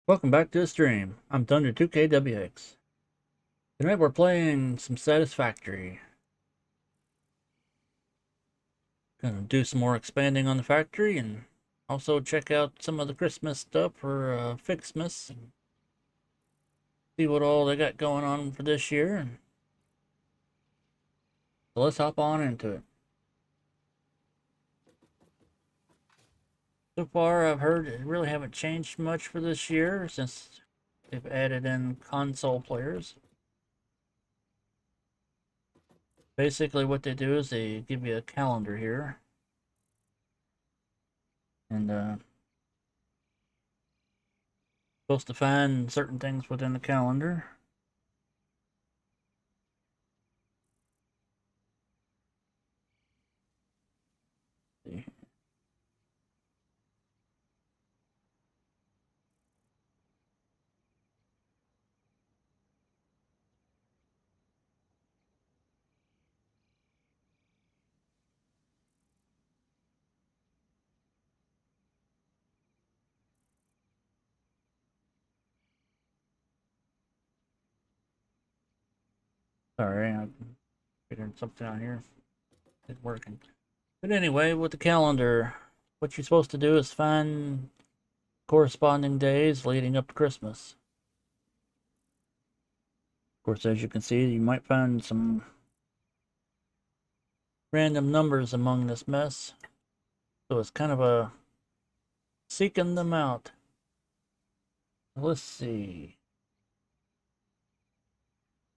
Welcome back to the stream. I'm Thunder2KWX. Tonight we're playing some Satisfactory. Gonna do some more expanding on the factory and also check out some of the Christmas stuff for FICSMAS and see what all they got going on for this year. So let's hop on into it. So far I've heard it really haven't changed much for this year since they've added in console players. Basically what they do is they give you a calendar here. And supposed to find certain things within the calendar. Let's see. Sorry, I'm figuring something out here. It's working. But anyway, with the calendar, what you're supposed to do is find corresponding days leading up to Christmas. Of course, as you can see, you might find some random numbers among this mess. So it's kind of a seeking them out. Let's see.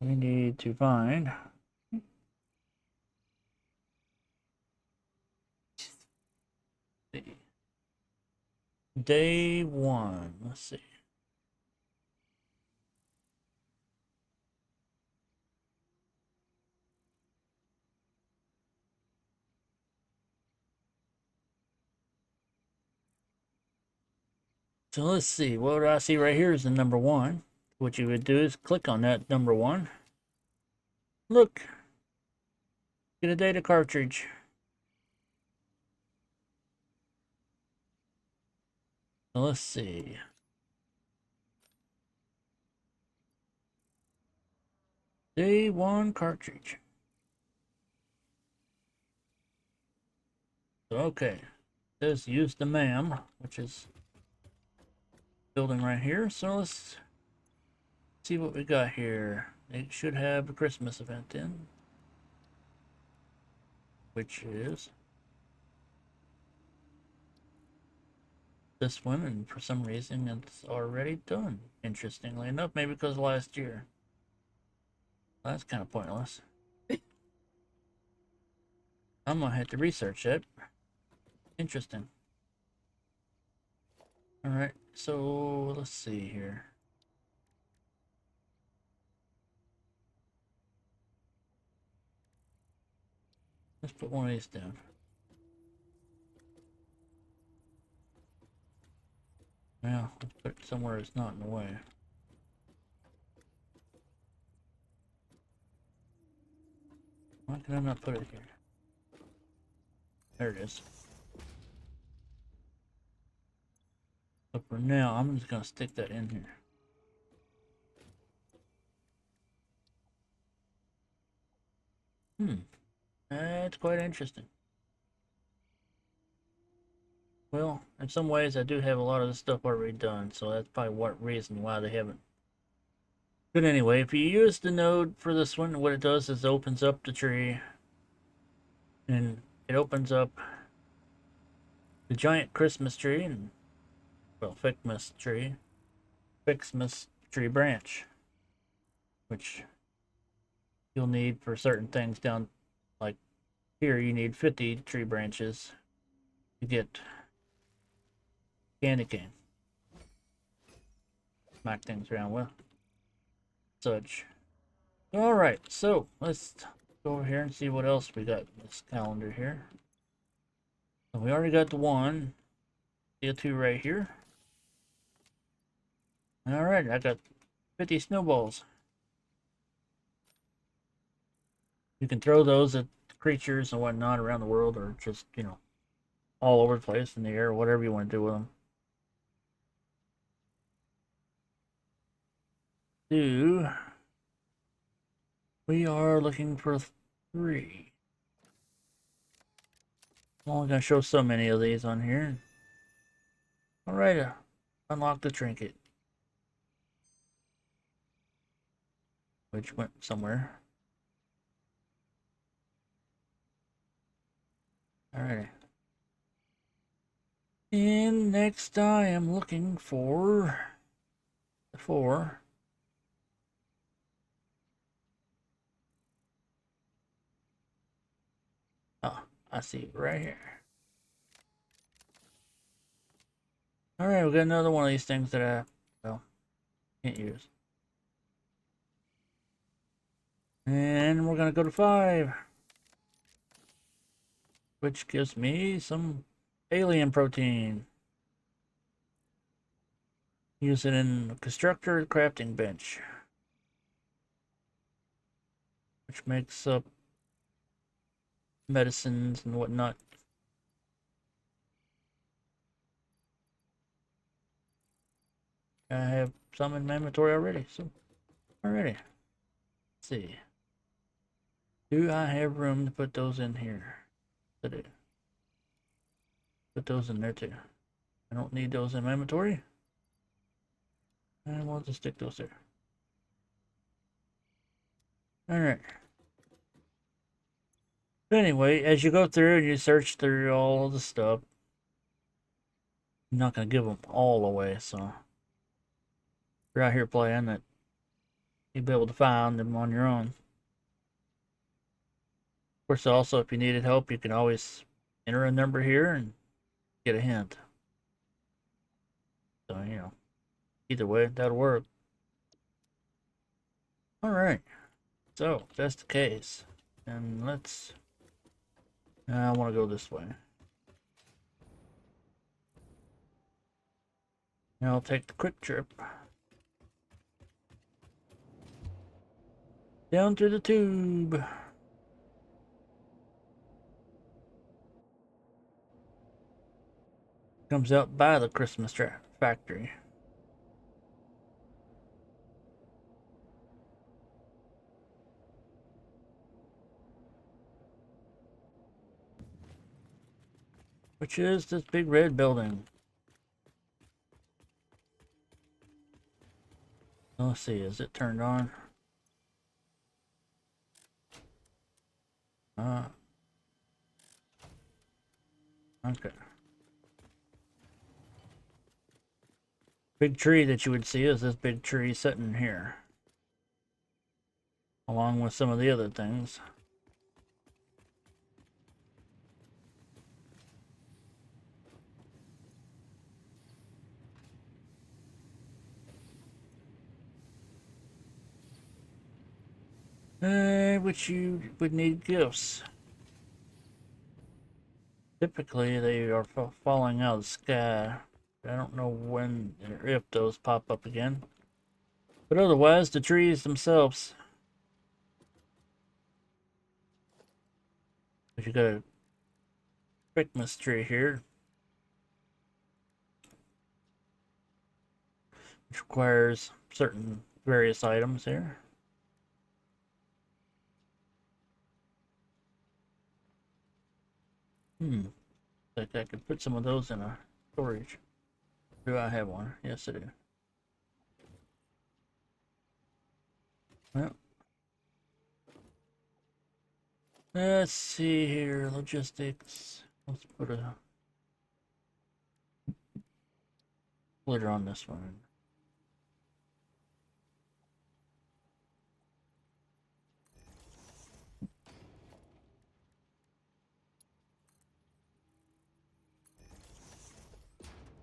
We need to find day one. Let's see. So let's see. What I see right here is the number one. What you would do is click on that number one. Look. Get a data cartridge. So let's see. Day one cartridge. Okay. It says use the MAM, which is building right here. So let's see what we got here. It should have a Christmas event in, which is this one, and for some reason it's already done. Interestingly enough, maybe because last year. Well, that's kind of pointless. I'm gonna have to research it. Interesting. Alright, so let's see here. Let's put one of these down. Now, let's put it somewhere it's not in the way. Why can I not put it here? There it is. But for now, I'm just gonna stick that in here. That's quite interesting. Well, in some ways, I do have a lot of this stuff already done, so that's probably what reason why they haven't. But anyway, if you use the node for this one, what it does is it opens up the tree, and it opens up the giant Christmas tree, and well, FICSMAS tree branch, which you'll need for certain things down, like here you need 50 tree branches to get candy cane. Smack things around with such. Alright, so let's go over here and see what else we got in this calendar here. So we already got the one, the two right here. Alright, I got 50 snowballs. You can throw those at creatures and whatnot around the world, or just, you know, all over the place in the air, whatever you want to do with them. do. We are looking for 3. I'm only going to show so many of these on here. Alright, unlock the trinket. Which went somewhere. Alright. And next I am looking for the 4. Oh, I see it right here. Alright, we got another one of these things that I, well, can't use. And we're gonna go to 5. Which gives me some alien protein. Use it in constructor crafting bench. Which makes up medicines and whatnot. I have some in my inventory already, so already. Let's see. Do I have room to put those in here? I do. Put those in there too. I don't need those in my inventory. And we'll just stick those there. Alright. Anyway, as you go through and you search through all the stuff, I'm not going to give them all away, so if you're out here playing that, you'll be able to find them on your own. Of course, also, if you needed help, you can always enter a number here and get a hint. So, you know, either way, that'll work. Alright, so, if that's the case, and let's, I want to go this way. Now I'll take the quick trip down through the tube. Comes out by the Christmas factory. Which is this big red building. Let's see, is it turned on? Okay. Big tree that you would see is this big tree sitting here. Along with some of the other things. Which you would need gifts. Typically, they are falling out of the sky. I don't know when or if those pop up again. But otherwise, the trees themselves. But you got a FICSMAS tree here. Which requires certain various items here. Like I could put some of those in a storage. Do I have one? Yes, I do. Well, let's see here. Logistics. Let's put a splitter on this one.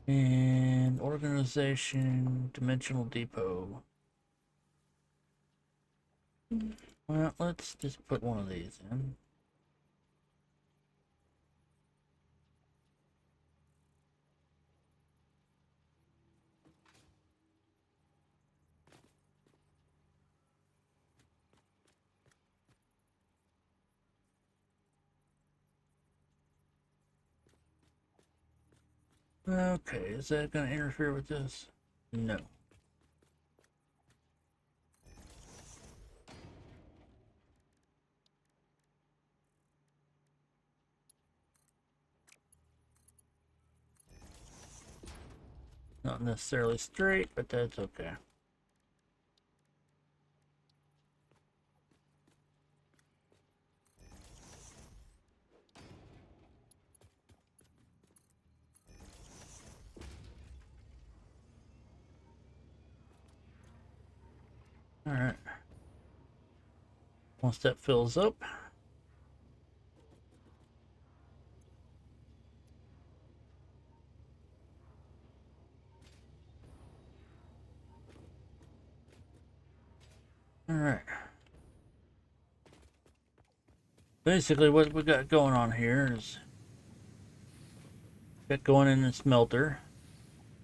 And organization, dimensional depot. Well, let's just put one of these in. Okay, is that going to interfere with this? No. Not necessarily straight, but that's okay. Alright. Once that fills up, alright. Basically what we got going on here is got going in the smelter.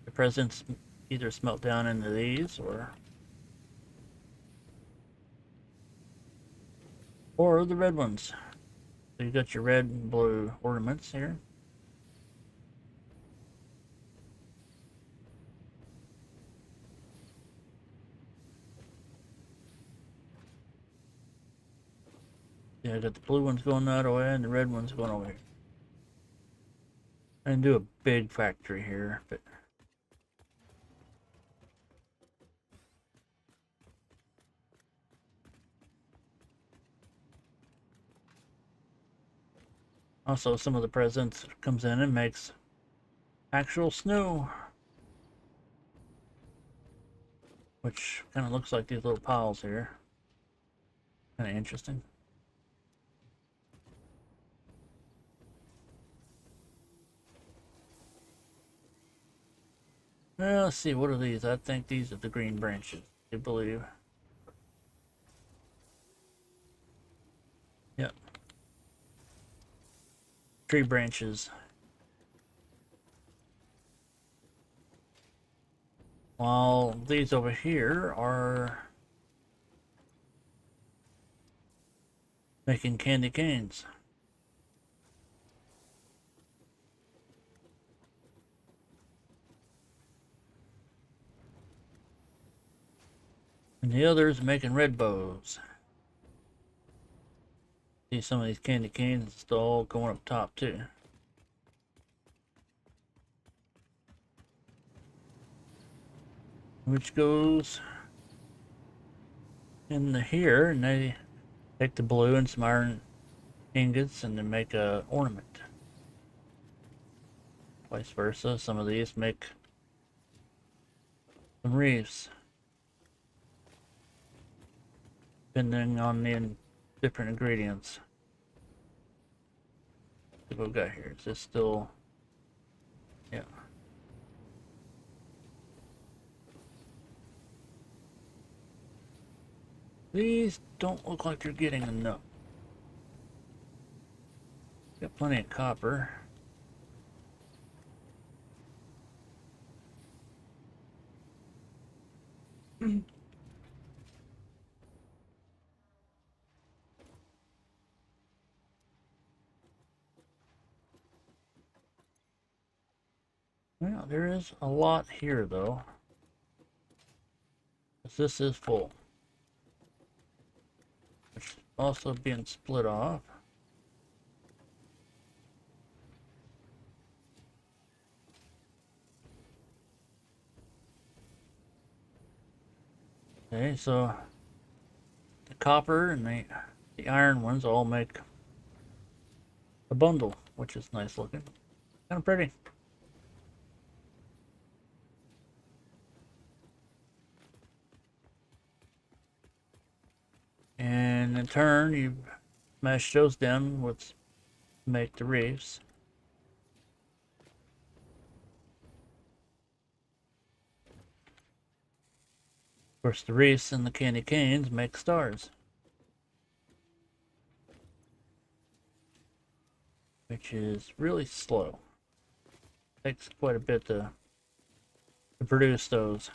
The presents either smelt down into these or the red ones. So you got your red and blue ornaments here. Yeah, I got the blue ones going that way and the red ones going over here. I didn't do a big factory here, but also some of the presents comes in and makes actual snow, which kind of looks like these little piles here. Kind of interesting. Well, let's see, what are these? I think these are the green branches, I believe. Yep. Tree branches. While these over here are making candy canes. And the others making red bows. See some of these candy canes still going up top too. Which goes in the here, and they take the blue and some iron ingots and then make a ornament. Vice versa, some of these make some wreaths, depending on the different ingredients. What we've got here, is this still, yeah. These don't look like they're getting enough. Got plenty of copper. Well, there is a lot here though. This is full. It's also being split off. Okay, so the copper and the iron ones all make a bundle, which is nice looking. Kind of pretty. And in turn, you smash those down with make the reefs. Of course, the reefs and the candy canes make stars, which is really slow. Takes quite a bit to produce those.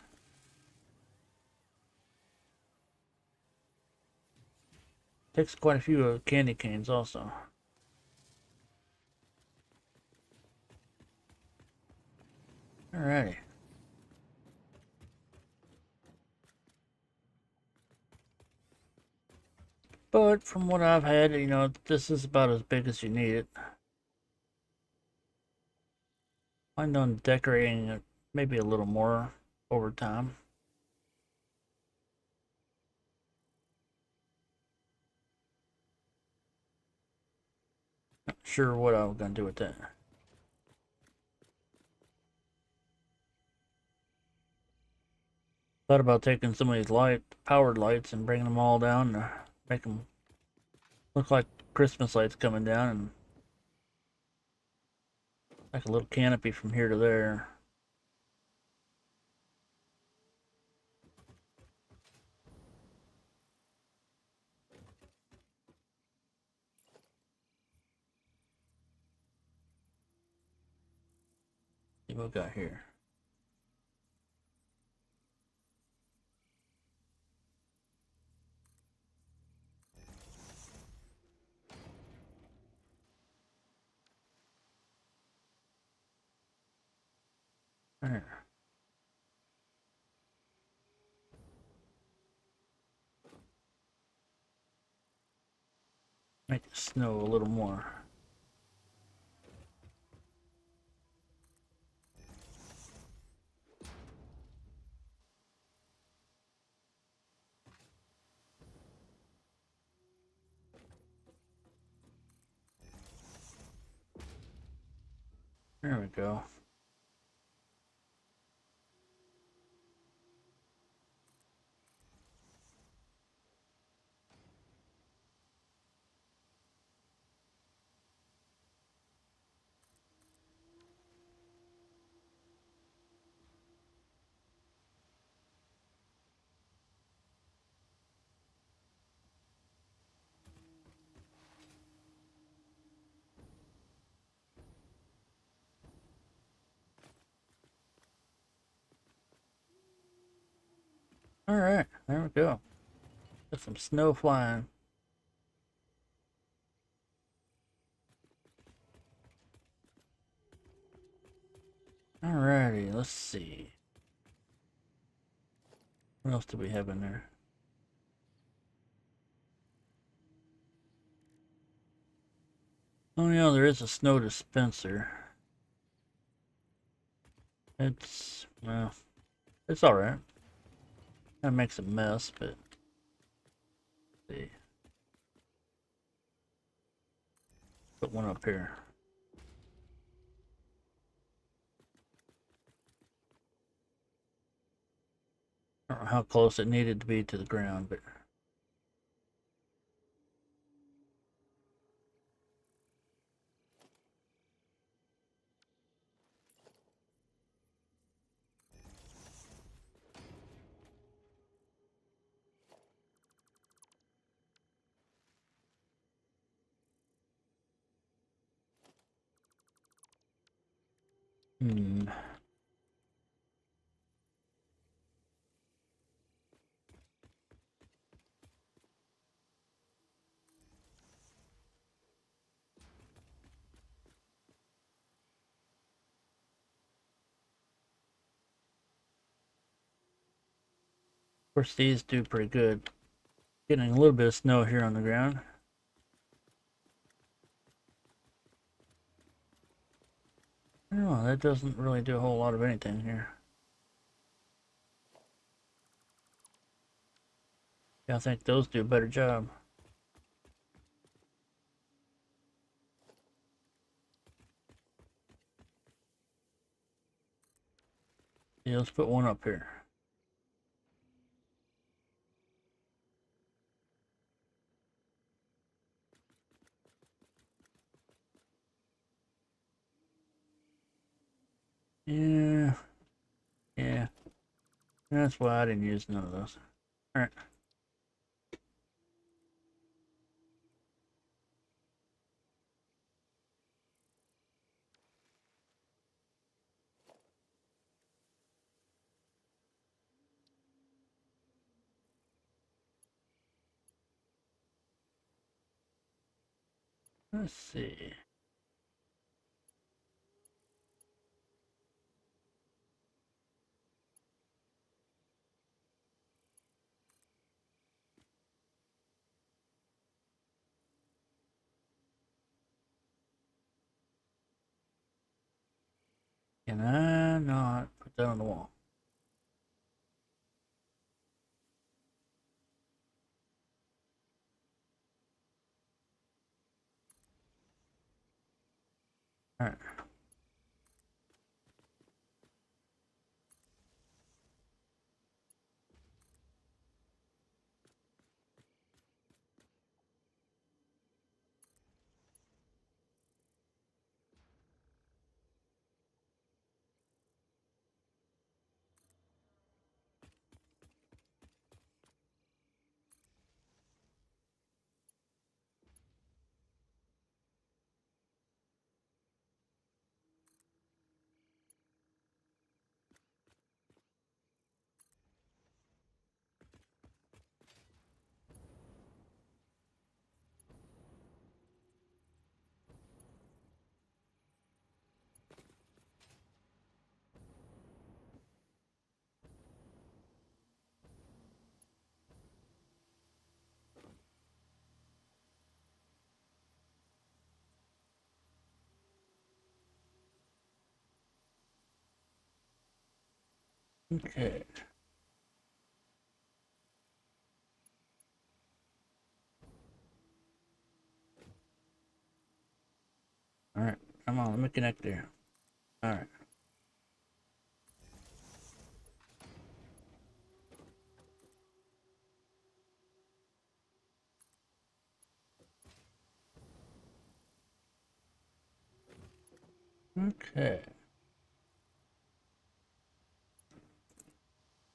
Takes quite a few candy canes also. Alrighty. But from what I've had, you know, this is about as big as you need it. Plan on decorating it maybe a little more over time. Not sure what I was going to do with that. Thought about taking some of these powered lights and bringing them all down to make them look like Christmas lights coming down, and like a little canopy from here to there. See what we got here. There. Make it snow a little more. There we go. Alright, there we go. Got some snow flying. Alrighty, let's see. What else do we have in there? Oh yeah, there is a snow dispenser. It's, well, it's alright. That makes a mess, but let's see. Put one up here. I don't know how close it needed to be to the ground, but of course these do pretty good. Getting a little bit of snow here on the ground. Oh, that doesn't really do a whole lot of anything here. Yeah, I think those do a better job. Yeah, let's put one up here. Yeah, yeah. That's why I didn't use none of those. Alright. Let's see. Can I not put Put that on the wall. All right. Okay. All right. Come on, let me connect there. All right. Okay.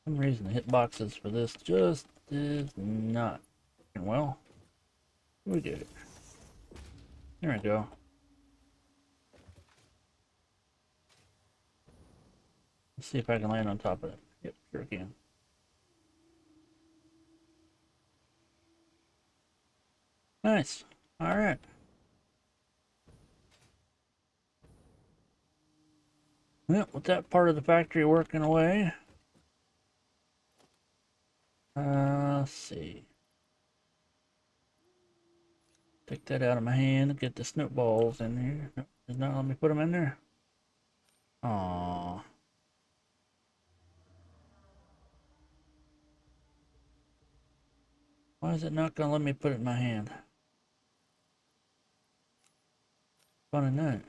For some reason the hitboxes for this just is not. Well, we did it. There we go. Let's see if I can land on top of it. Yep, sure can. Nice. All right. Well, with that part of the factory working away, let's see. Take that out of my hand. Get the snoot balls in here. Nope, does not let me put them in there. Aww. Why is it not gonna let me put it in my hand? Funny that.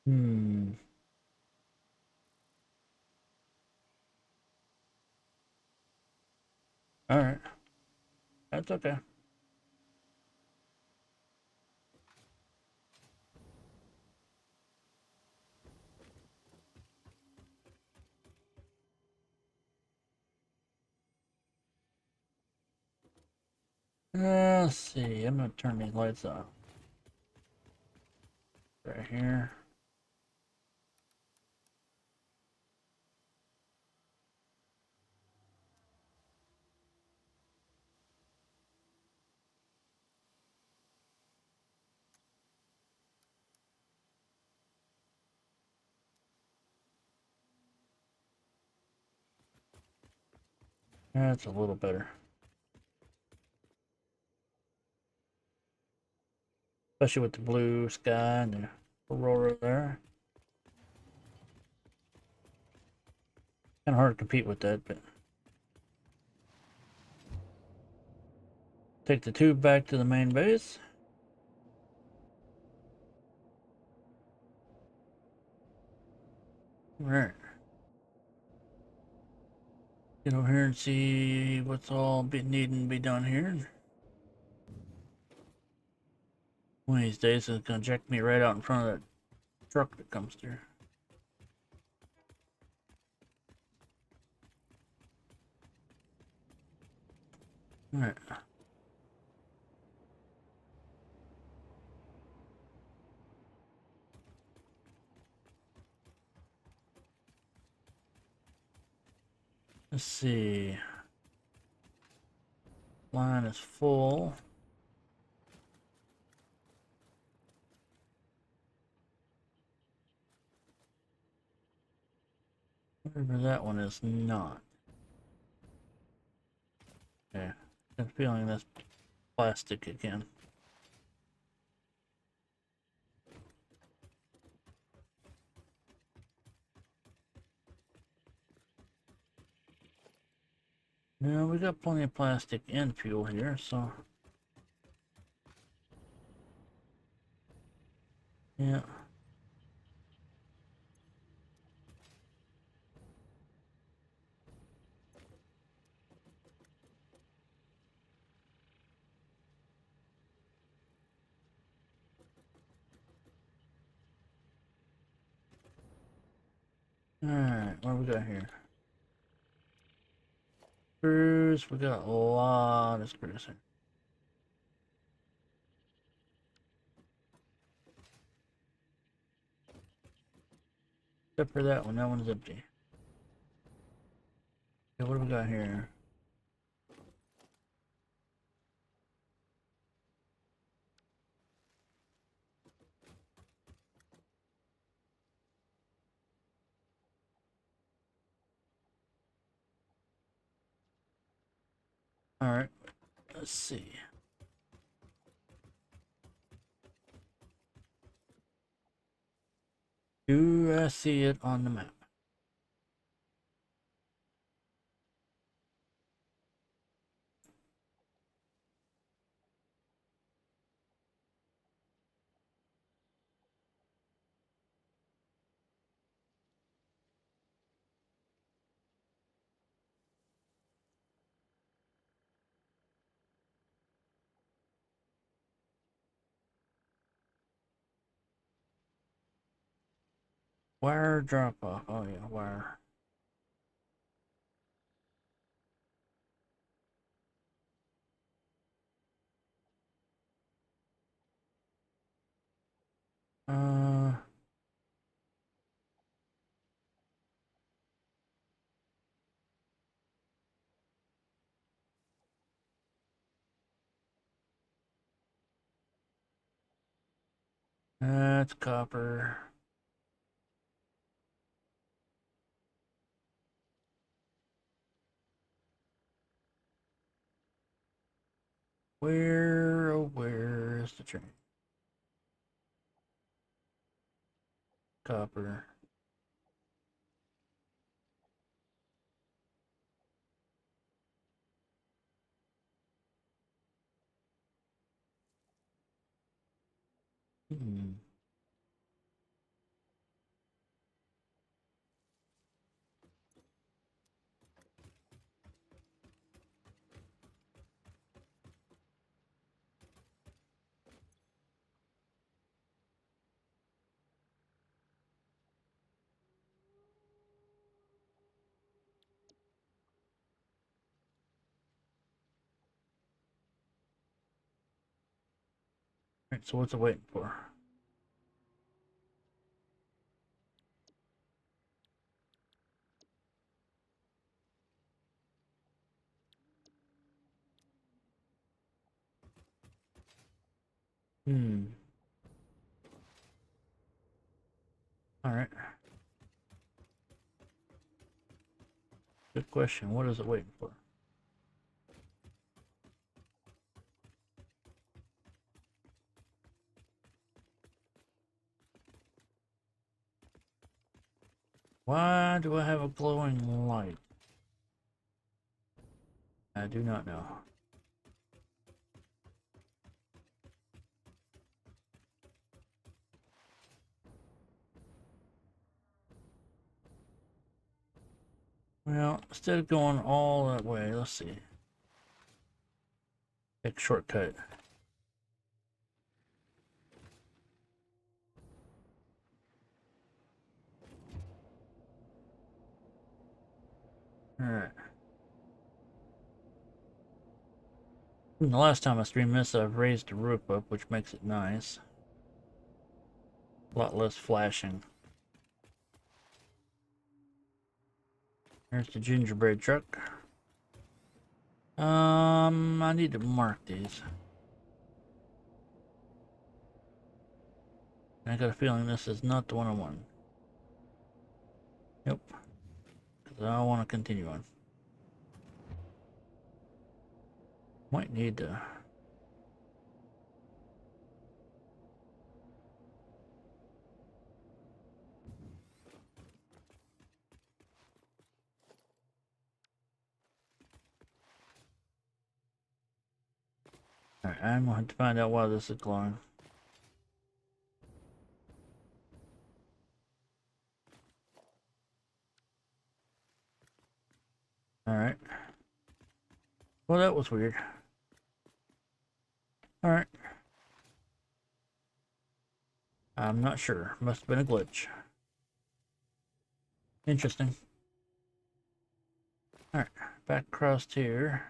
Hmm. All right. That's okay. Let's see. I'm gonna turn these lights off. Right here. That's a little better. Especially with the blue sky and the aurora there. Kind of hard to compete with that, but take the tube back to the main base. All right. Get over here and see what's all needing to be done here. One of these days it's gonna jack me right out in front of that truck that comes through. All right. Let's see. Line is full. Whatever that one is not. Yeah, I'm feeling this plastic again. Yeah, we got plenty of plastic and fuel here, so yeah. Alright, what do we got here? Screws, we got a lot of screws here. Except for that one's empty. Okay, what do we got here? Alright, let's see. Do I see it on the map? Wire drop off. Oh yeah, wire. Uh, that's copper. Where, oh, where is the train? Copper. Hmm. Right, so what's it waiting for? Hmm. Alright. Good question. What is it waiting for? Why do I have a glowing light? I do not know. Well, instead of going all that way, let's see. Take a shortcut. Alright. The last time I streamed this, I've raised the roof up, which makes it nice. A lot less flashing. There's the gingerbread truck. I need to mark these. I got a feeling this is not the one I want. Yep. because I want to continue on. Might need to... Alright, I'm going to have to find out why this is glowing. Alright. Well, that was weird. Alright. I'm not sure. Must have been a glitch. Interesting. Alright, back across here.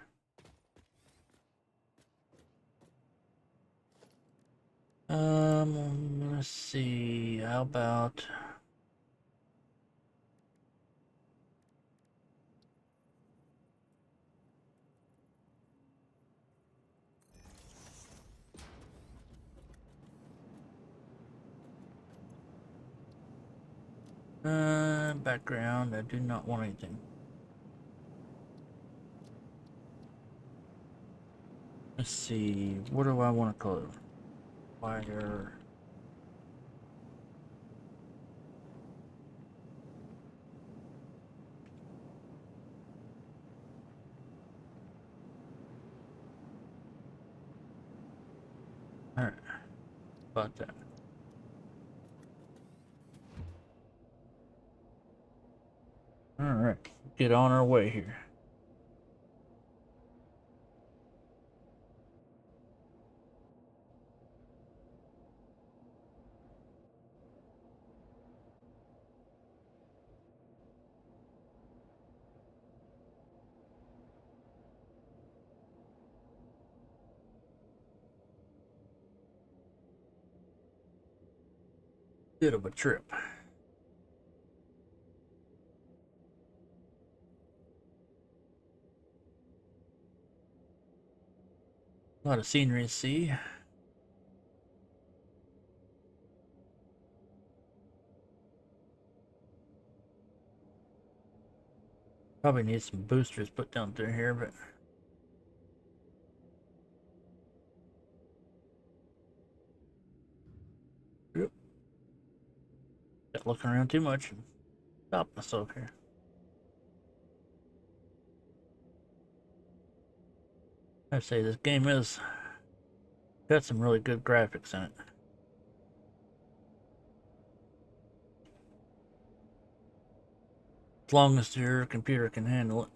Let's see. How about... background. I do not want anything. Let's see. What do I want to color? Fire. Alright. About that. Alright. Get on our way here. Bit of a trip. A lot of scenery to see. Probably need some boosters put down through here, but... Yep. Got looking around too much and stop myself here. I say this game is got some really good graphics in it. As long as your computer can handle it.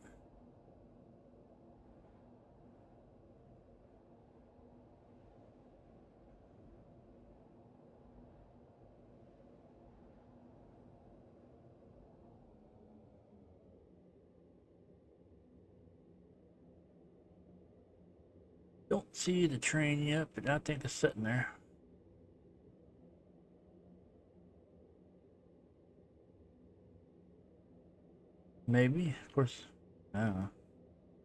Don't see the train yet, but I think it's sitting there. Maybe, of course. I don't know.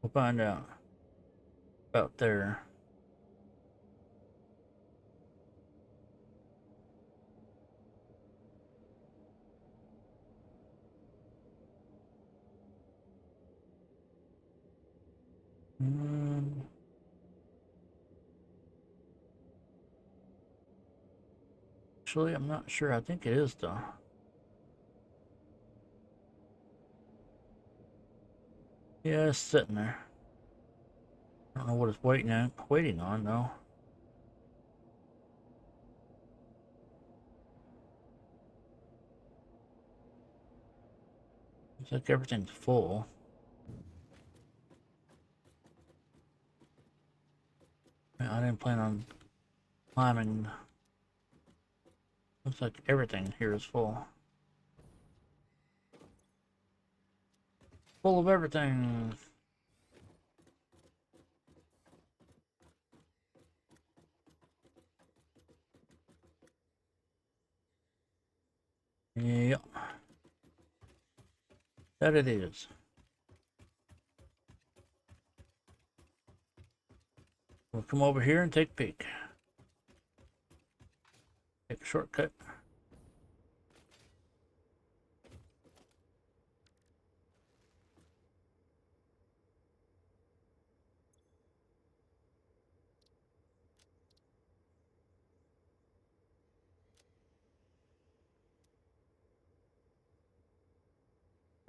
We'll find out. About there. Actually, I'm not sure. I think it is though. Yeah, it's sitting there. I don't know what it's waiting on though. Looks like everything's full. I didn't plan on climbing. Looks like everything here is full. Full of everything. Yeah. That it is. We'll come over here and take a peek. Take a shortcut.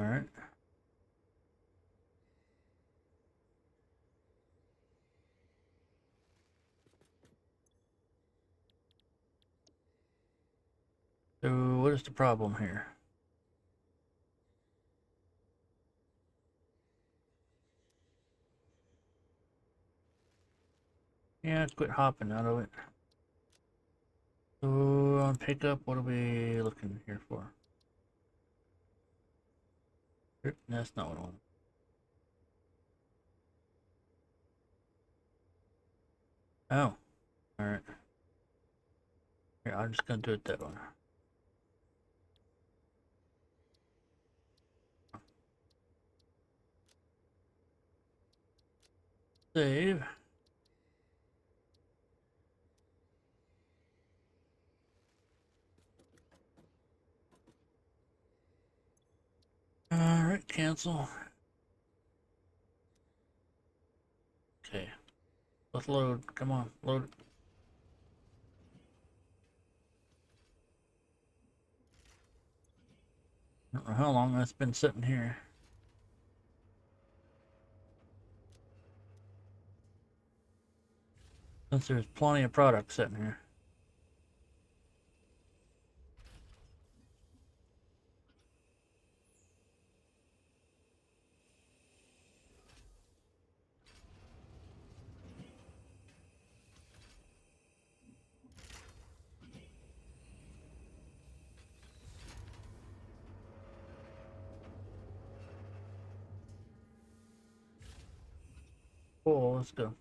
Alright. So what is the problem here? Yeah, quit hopping out of it. So on pickup, what are we looking here for? That's not what I want. Oh, alright. Here, I'm just gonna do it that way. Save. Alright, cancel. Okay. Let's load. Come on, load. I don't know how long that's been sitting here. Since there's plenty of product sitting here. Oh, let's go.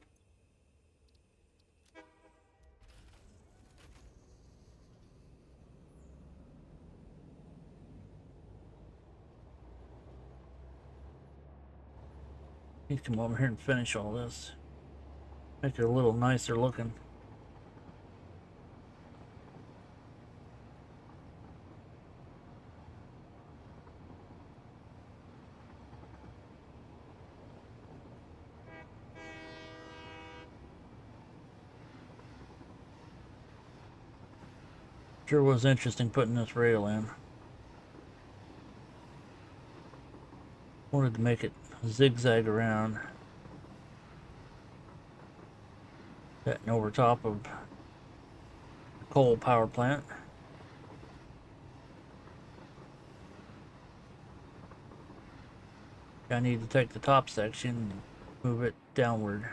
Need to come over here and finish all this. Make it a little nicer looking. Sure was interesting putting this rail in. Wanted to make it zigzag around. Setting over top of the coal power plant. I need to take the top section and move it downward.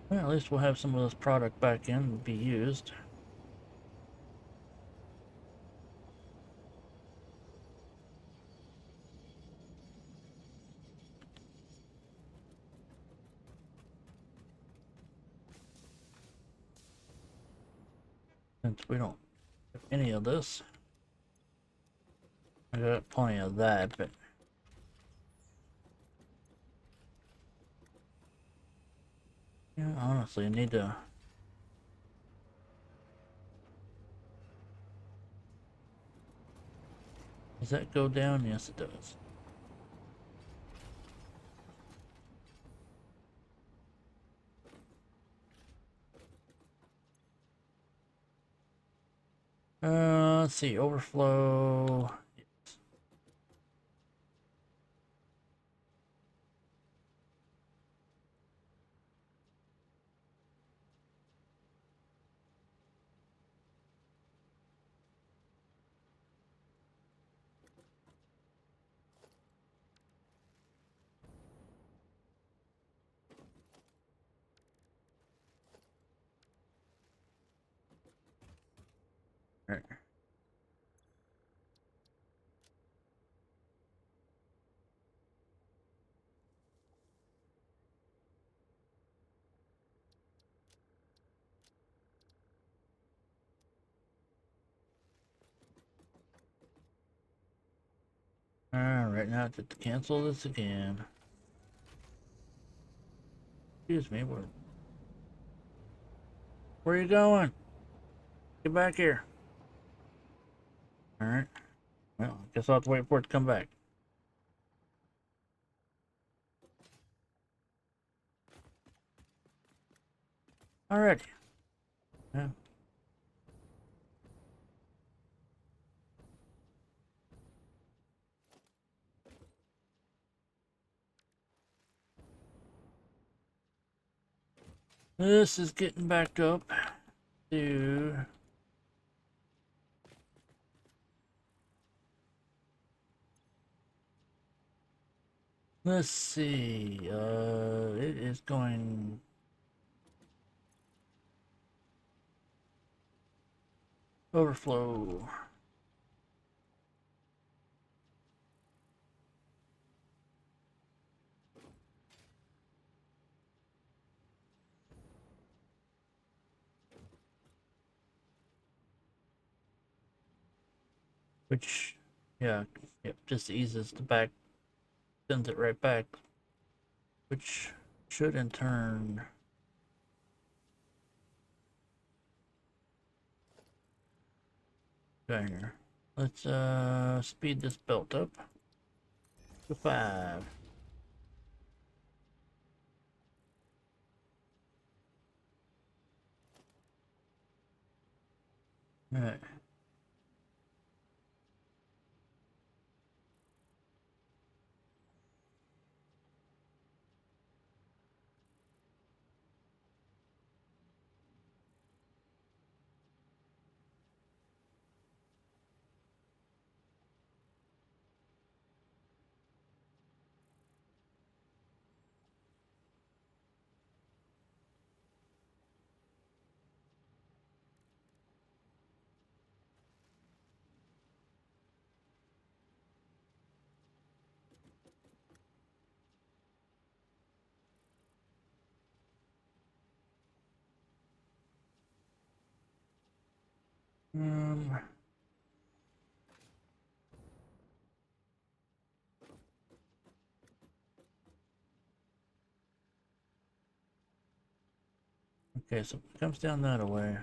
Well, at least we'll have some of this product back in and be used. Since we don't have any of this. I got plenty of that, but yeah, honestly, I need to. Does that go down? Yes, it does. Let's see, overflow. Yes. All right. Alright, now to cancel this again. Excuse me, where are you going? Get back here. Alright. Well, I guess I'll have to wait for it to come back. Alrighty. Yeah. This is getting backed up to... Let's see, it is going... Overflow. Which, yeah, yep, just eases the back, sends it right back. Which should in turn... Right here. Let's speed this belt up to 5. Alright. Um, okay, so it comes down that way.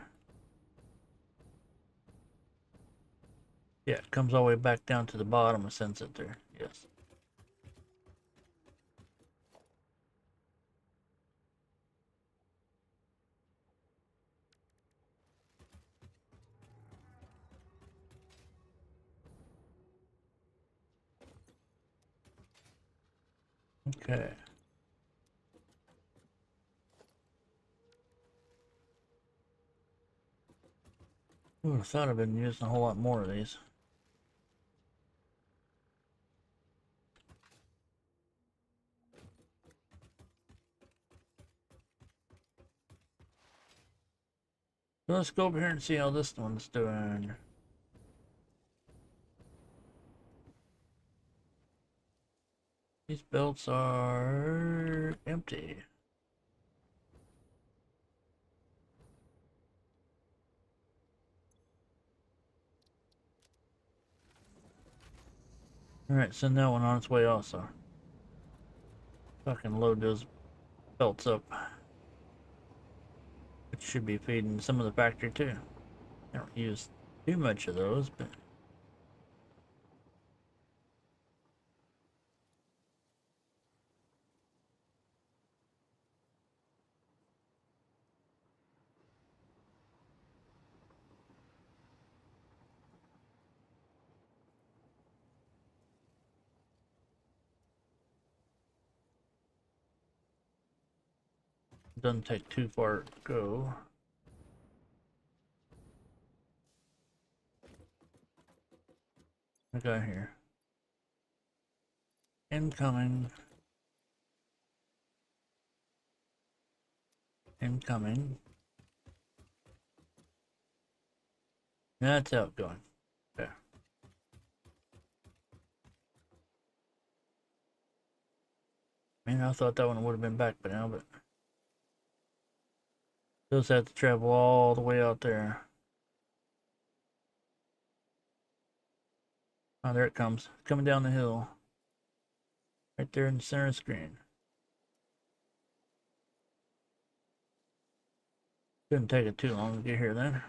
Yeah, it comes all the way back down to the bottom and sends it there. Yes. Okay. Ooh, I thought I'd been using a whole lot more of these. So let's go over here and see how this one's doing. These belts are empty. Alright, send that one on its way also. Fucking load those belts up. It should be feeding some of the factory too. I don't use too much of those, but it doesn't take too far to go. I got here. Incoming. Incoming. That's outgoing. There. Man, I thought that one would have been back by now, but those have to travel all the way out there. Oh, there it comes. Coming down the hill. Right there in the center of the screen. Didn't take it too long to get here then.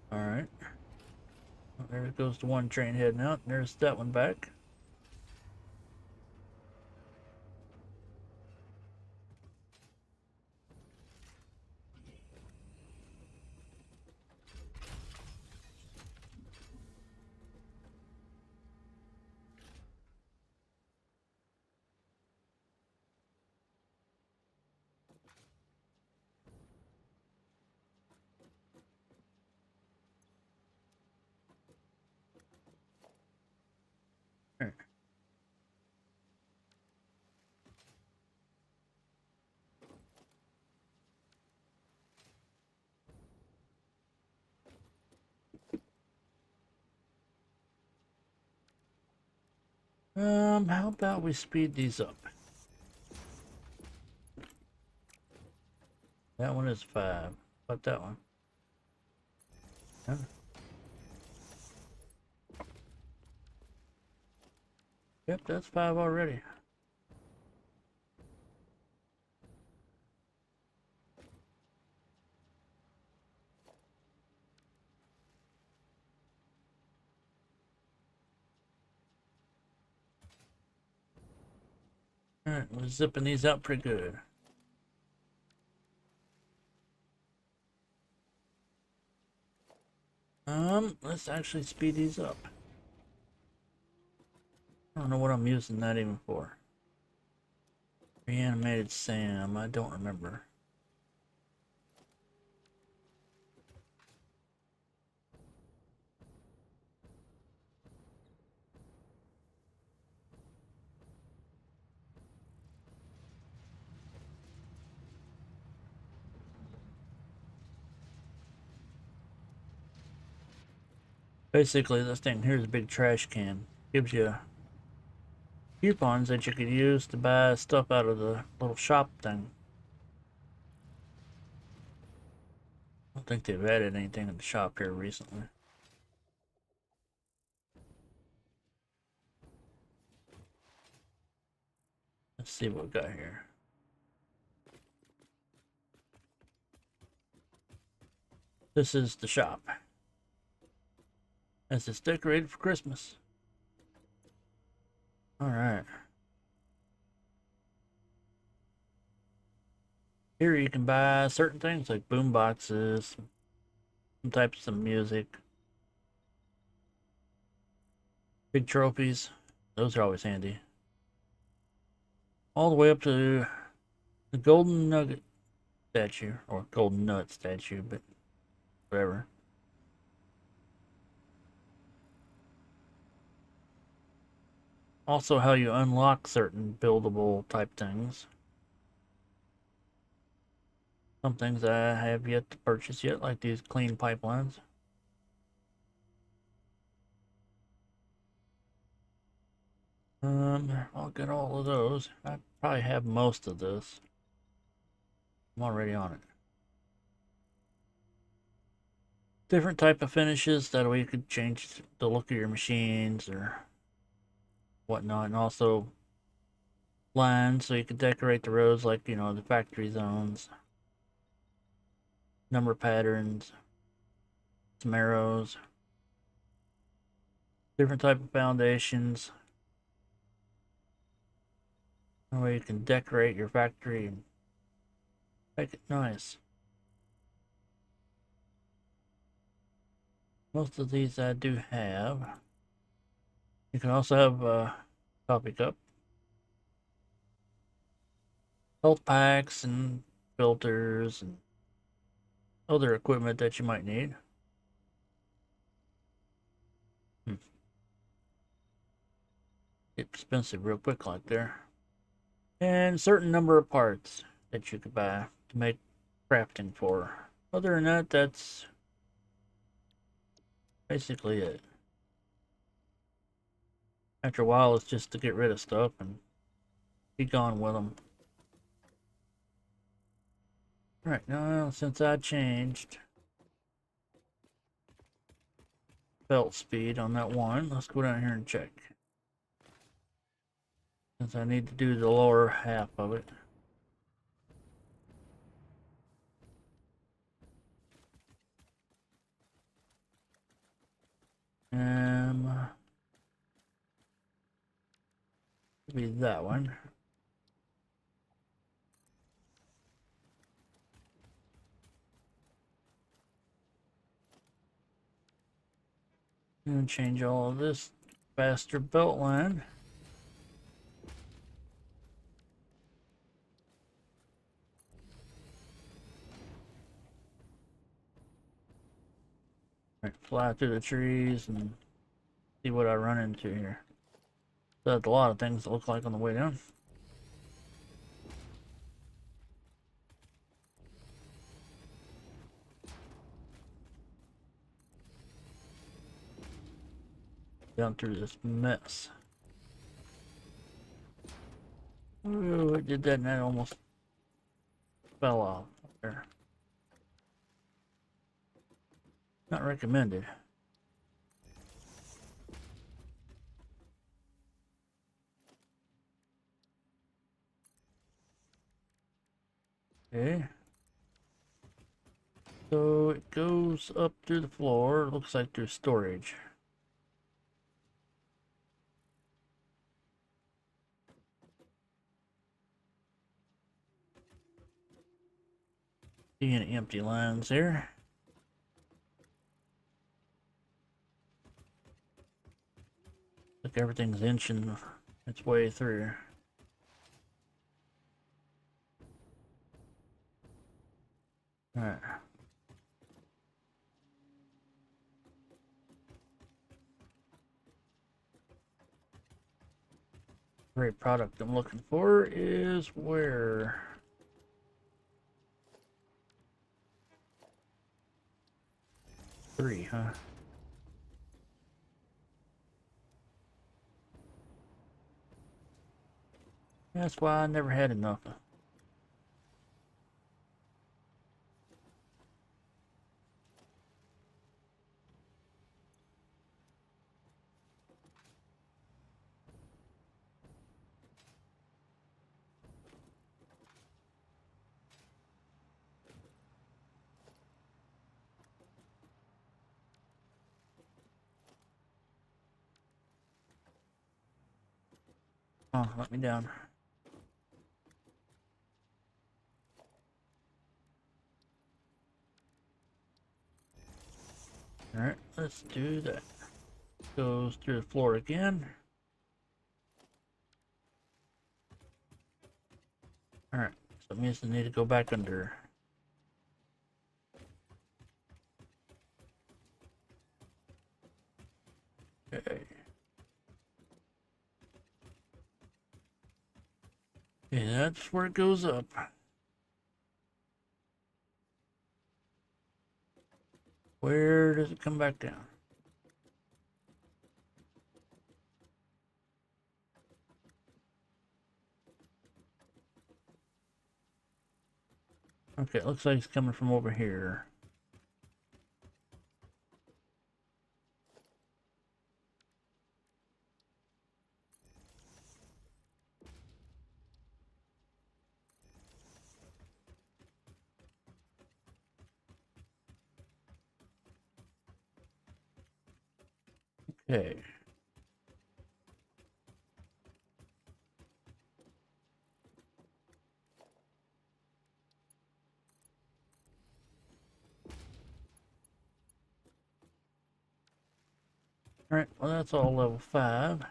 Alright. Well, there goes the one train heading out. There's that one back. Alright. How about we speed these up? That one is 5. But that one? Huh? Yep, that's 5 already. Alright, we're zipping these out pretty good. Let's actually speed these up. I don't know what I'm using that even for. Reanimated Sam, I don't remember. Basically, this thing here is a big trash can. Gives you coupons that you could use to buy stuff out of the little shop thing. I don't think they've added anything in the shop here recently. Let's see what we got here. This is the shop. As it's decorated for Christmas. Alright. Here you can buy certain things like boom boxes, some types of music, big trophies. Those are always handy. All the way up to the golden nugget statue, or golden nut statue, but whatever. Also how you unlock certain buildable type things. Some things I have yet to purchase yet, like these clean pipelines. I'll get all of those. I probably have most of this. I'm already on it. Different type of finishes, that way you could change the look of your machines or whatnot, and also lines so you could decorate the roads like, you know, the factory zones. number patterns, some arrows, different type of foundations. That way you can decorate your factory and make it nice. Most of these I do have. You can also have a coffee cup, health packs, and filters, and other equipment that you might need. Get expensive real quick like there. And certain number of parts that you could buy to make crafting for. Other than that, that's basically it. After a while, it's just to get rid of stuff and be gone with them. Alright, now since I changed belt speed on that one, let's go down here and check. Since I need to do the lower half of it. Be that one. And change all of this faster belt line. Right, fly through the trees and see what I run into here. So that's a lot of things to look like on the way down. Down through this mess. Ooh, I did that and that almost fell off there. Not recommended. Okay. So it goes up through the floor. Looks like there's storage. See any empty lines here? Look, everything's inching its way through. Alright. Great product I'm looking for is where? Three, huh? That's why I never had enough. Oh, let me down. Alright, let's do that. Goes through the floor again. Alright, so it means I need to go back under. Okay. Okay, that's where it goes up. Where does it come back down? Okay, it looks like it's coming from over here. Okay. Alright, well that's all level 5.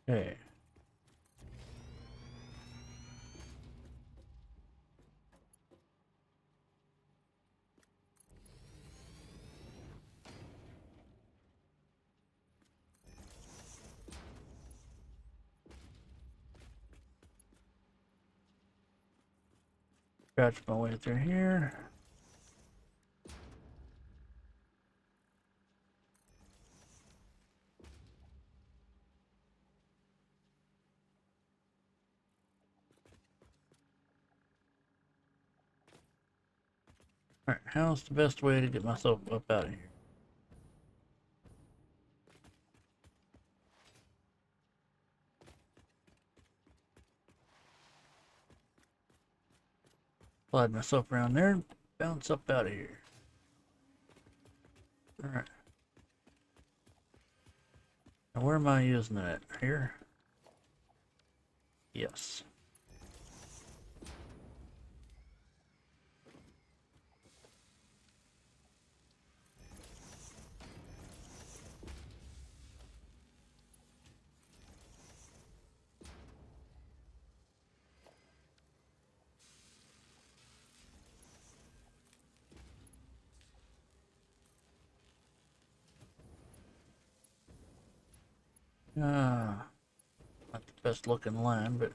Okay. Scratch my way through here. Alright, how's the best way to get myself up out of here? Slide myself around there and bounce up out of here. Alright. Now where am I using it? Here? Yes. Ah, not the best looking line, but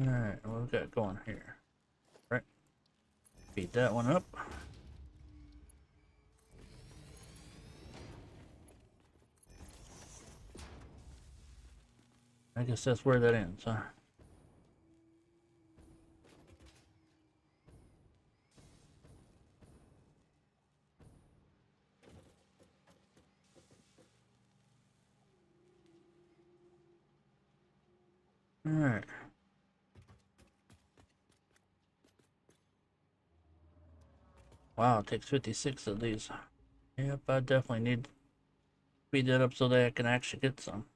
alright, what we got going here? Right. Beat that one up. I guess that's where that ends, huh? Alright. Wow, it takes 56 of these. Yep, I definitely need to speed that up so that I can actually get some.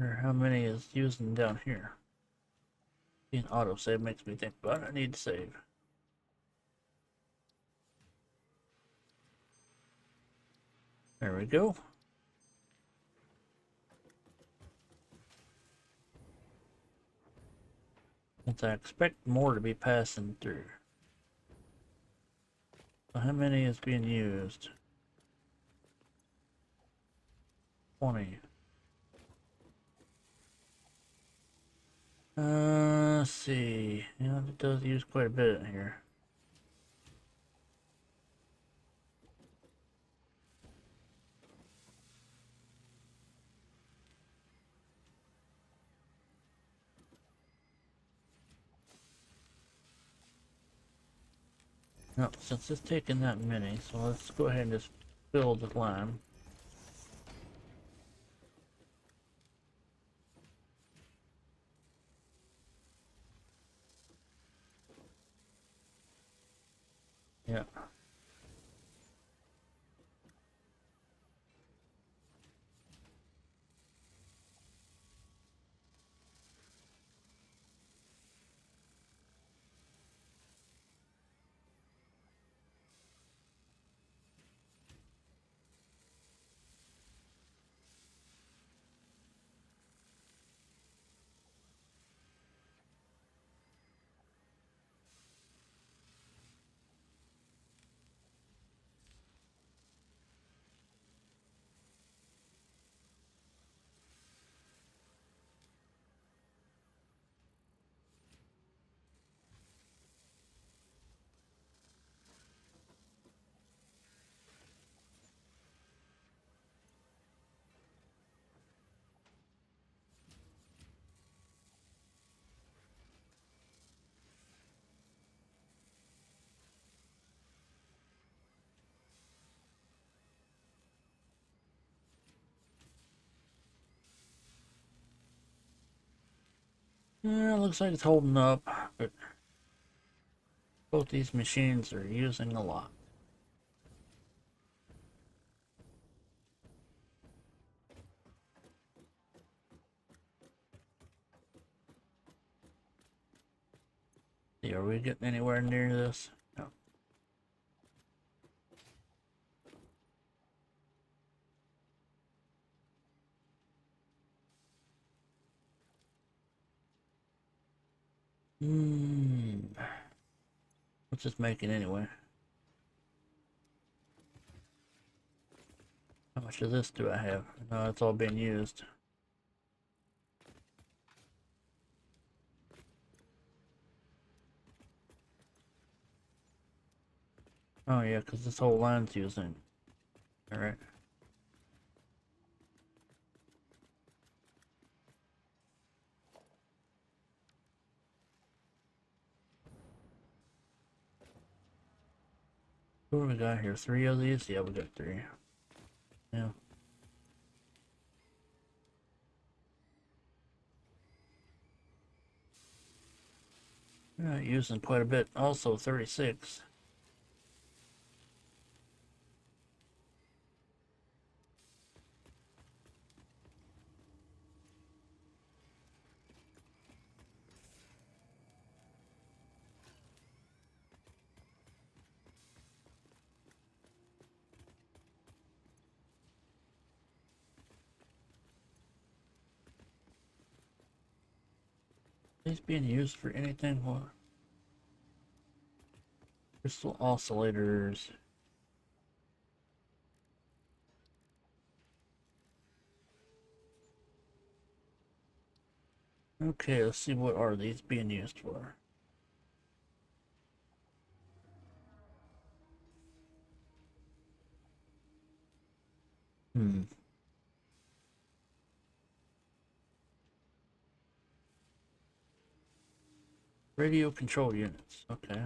Or how many is using down here? Being autosave makes me think, but I need to save. There we go. Since I expect more to be passing through. So how many is being used? 20. Let's see. Yeah, it does use quite a bit here. No, since it's taking that many, so let's go ahead and just fill the lime. Yeah. Yeah, looks like it's holding up, but both these machines are using a lot. See, are we getting anywhere near this? No. What's this making anyway? How much of this do I have? No, it's all being used. Oh yeah, because this whole line's using. Alright. What do we got here? 3 of these? Yeah, we got 3. Yeah. Yeah, using quite a bit. Also 36. These being used for anything more? Crystal oscillators. Okay, let's see what are these being used for. Radio control units. Okay.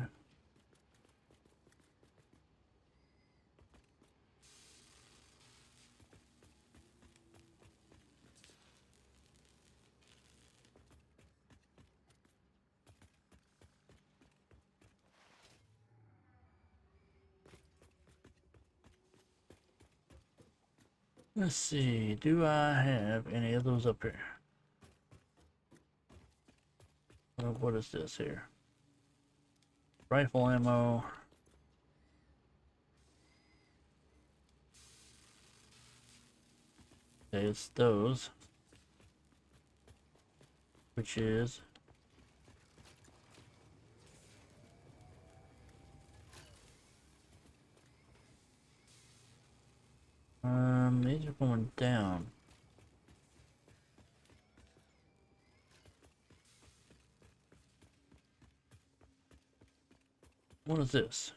Let's see, do I have any of those up here? What is this here? Rifle ammo. Okay, it's those. Which is... these are going down. What is this?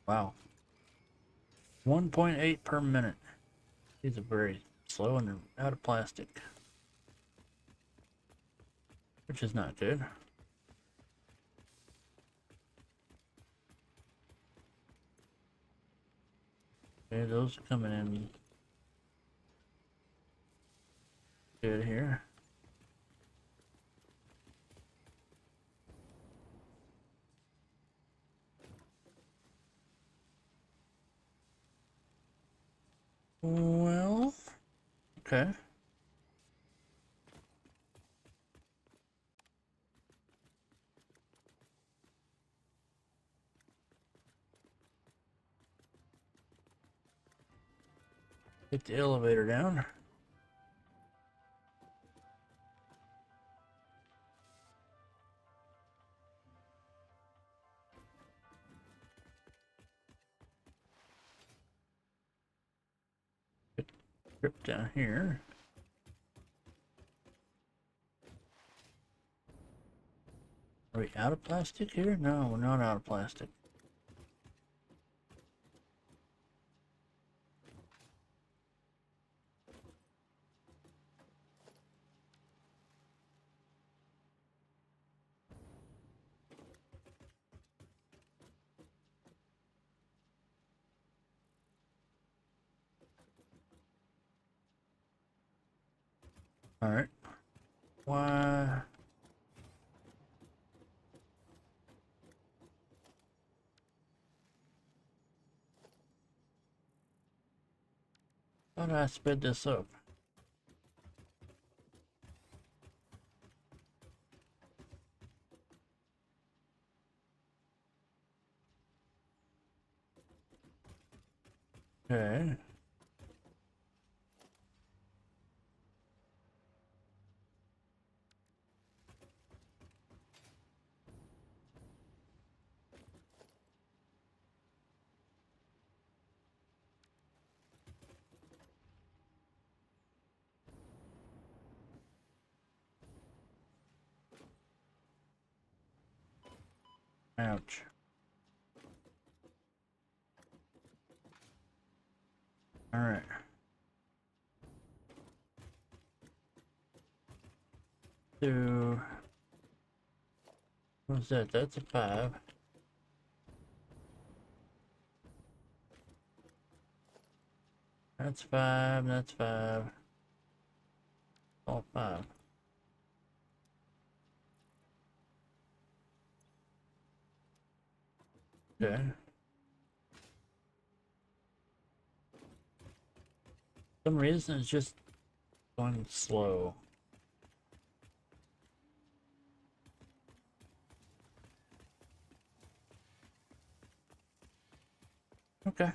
Wow. 1.8 per minute. These are very slow and they're out of plastic. Which is not good. Okay, those are coming in good here. Well, okay. Get the elevator down. Get the grip down here. Are we out of plastic here? No, we're not out of plastic. Alright. Why? How do I speed this up? Okay. Ouch. Alright. So, what's that? That's a 5. That's 5, that's 5. All 5. Okay. For some reason it's just going slow. Okay.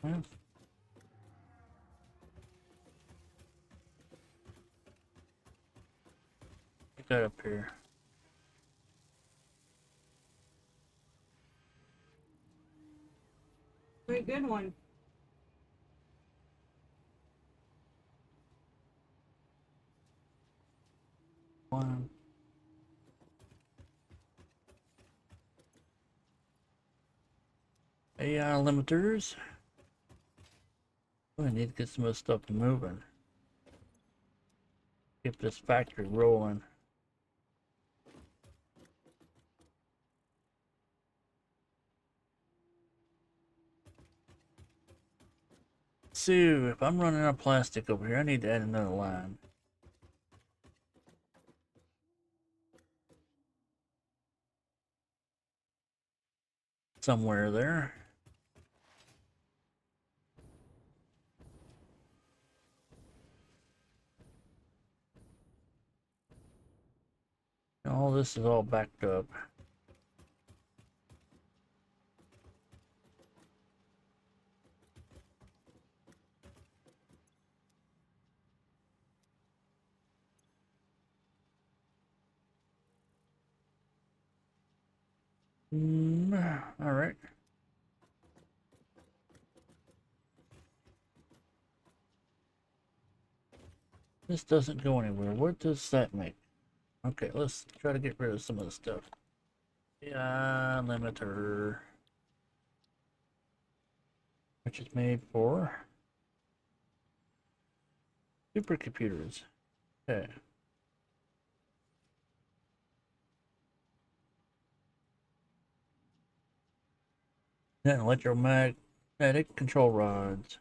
Well, get that up here. Very good one. One. AI limiters. Oh, I need to get some of this stuff moving. Keep this factory rolling. So, if I'm running out of plastic over here, I need to add another line. Somewhere there. All this is all backed up. All right. This doesn't go anywhere. What does that make? Okay, let's try to get rid of some of the stuff. Yeah, limiter. Which is made for supercomputers. Okay. Then electromagnetic control rods.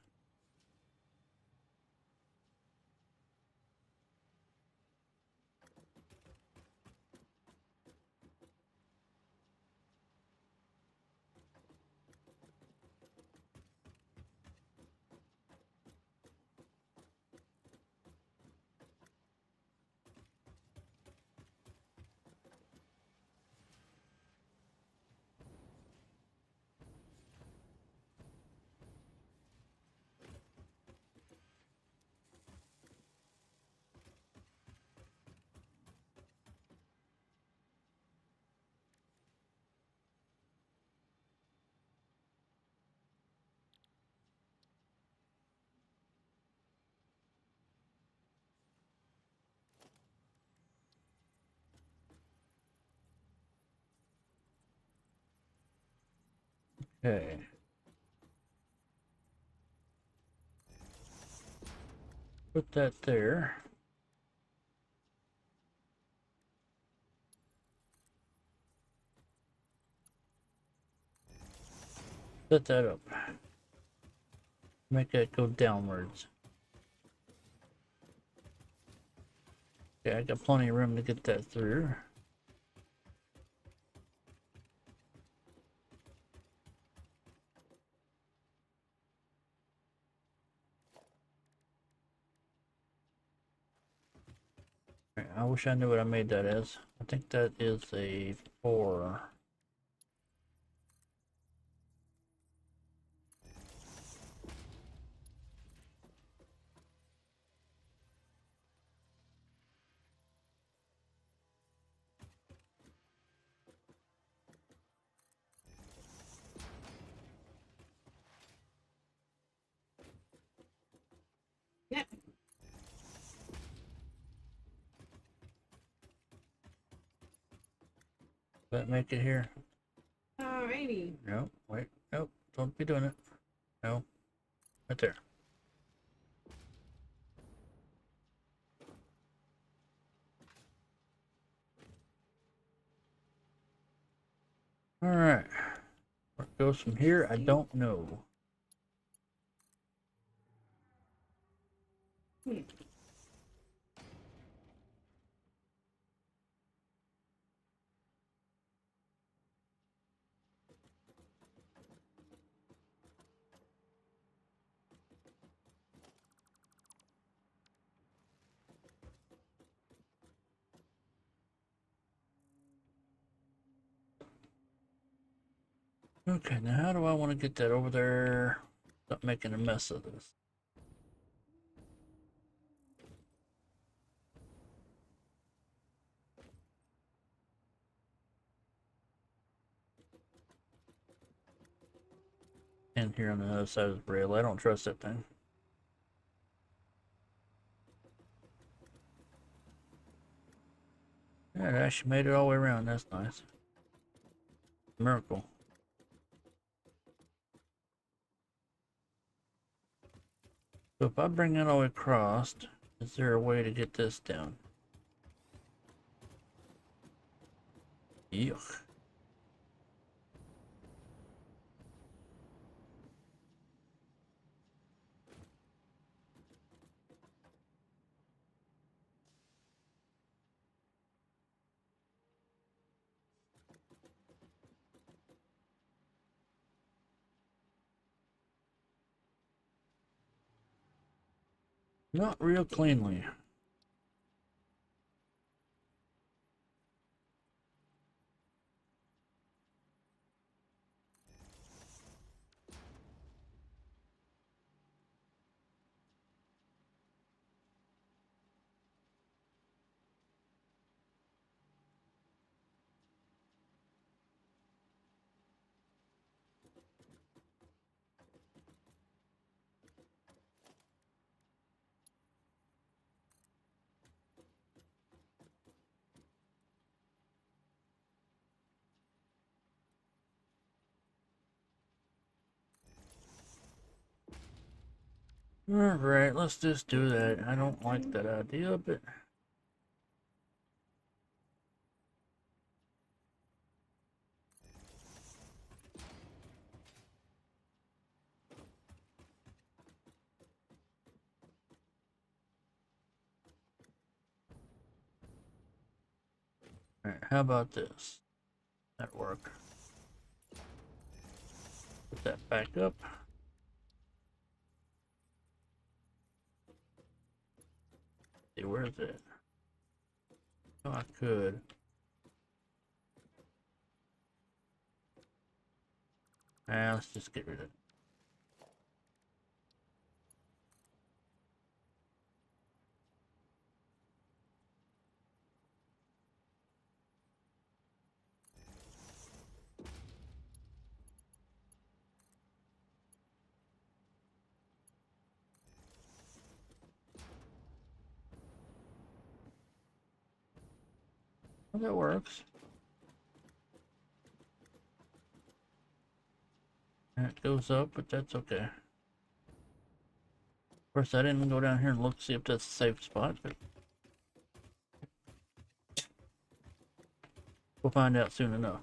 Okay. Put that there. Set that up. Make that go downwards. Okay, I got plenty of room to get that through. I wish I knew what I made that as. I think that is a 4. Yeah. That make it here? Alrighty. No, wait, nope, don't be doing it. No, right there. Alright. Where it goes from here, I don't know. Okay, now how do I want to get that over there? Stop making a mess of this. And here on the other side of the rail, I don't trust that thing. Yeah, it actually made it all the way around. That's nice. Miracle. So if I bring it all the way across, is there a way to get this down? Yuck. Not real cleanly. Alright, let's just do that. I don't like that idea, but... Alright, how about this? That work. Put that back up. See, where is it? Oh, I could. Let's just get rid of it. Well, that works. And it goes up, but that's okay. Of course, I didn't go down here and look to see if that's a safe spot, but we'll find out soon enough.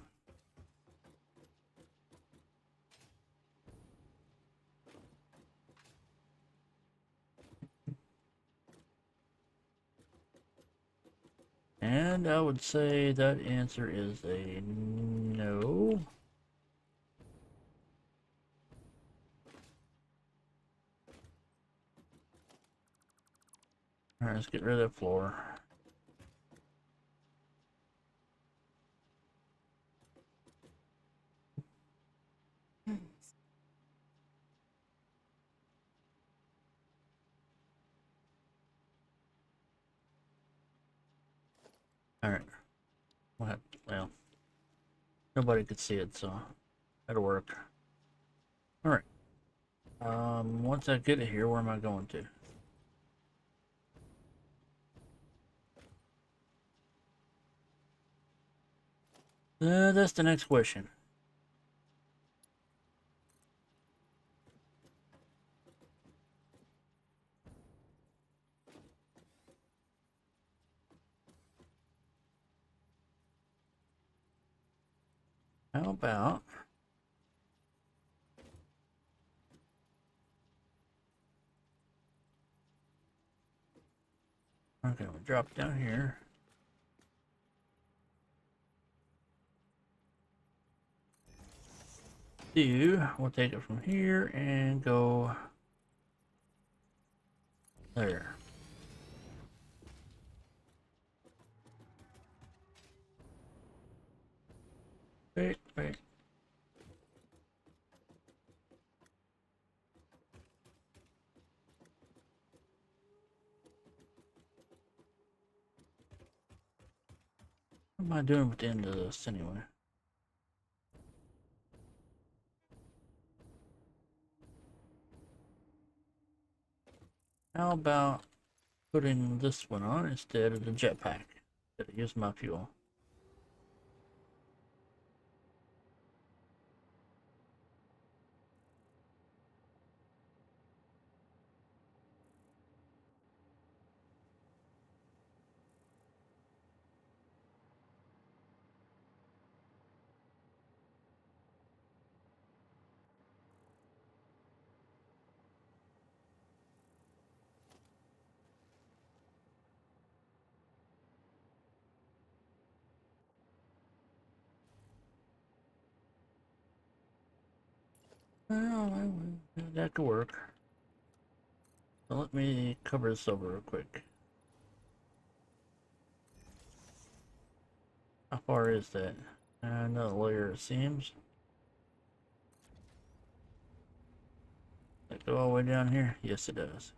And I would say that answer is a no. Alright, let's get rid of that floor. Alright. Well, nobody could see it, so that'll work. Alright. Once I get it here, where am I going to? That's the next question. How about okay, we'll drop down here. We'll take it from here and go there. Wait. What am I doing with the end of this anyway? How about putting this one on instead of the jetpack that I use my fuel? Well, that could work. So let me cover this over real quick. How far is that? Another layer it seems. Does it go all the way down here? Yes, it does.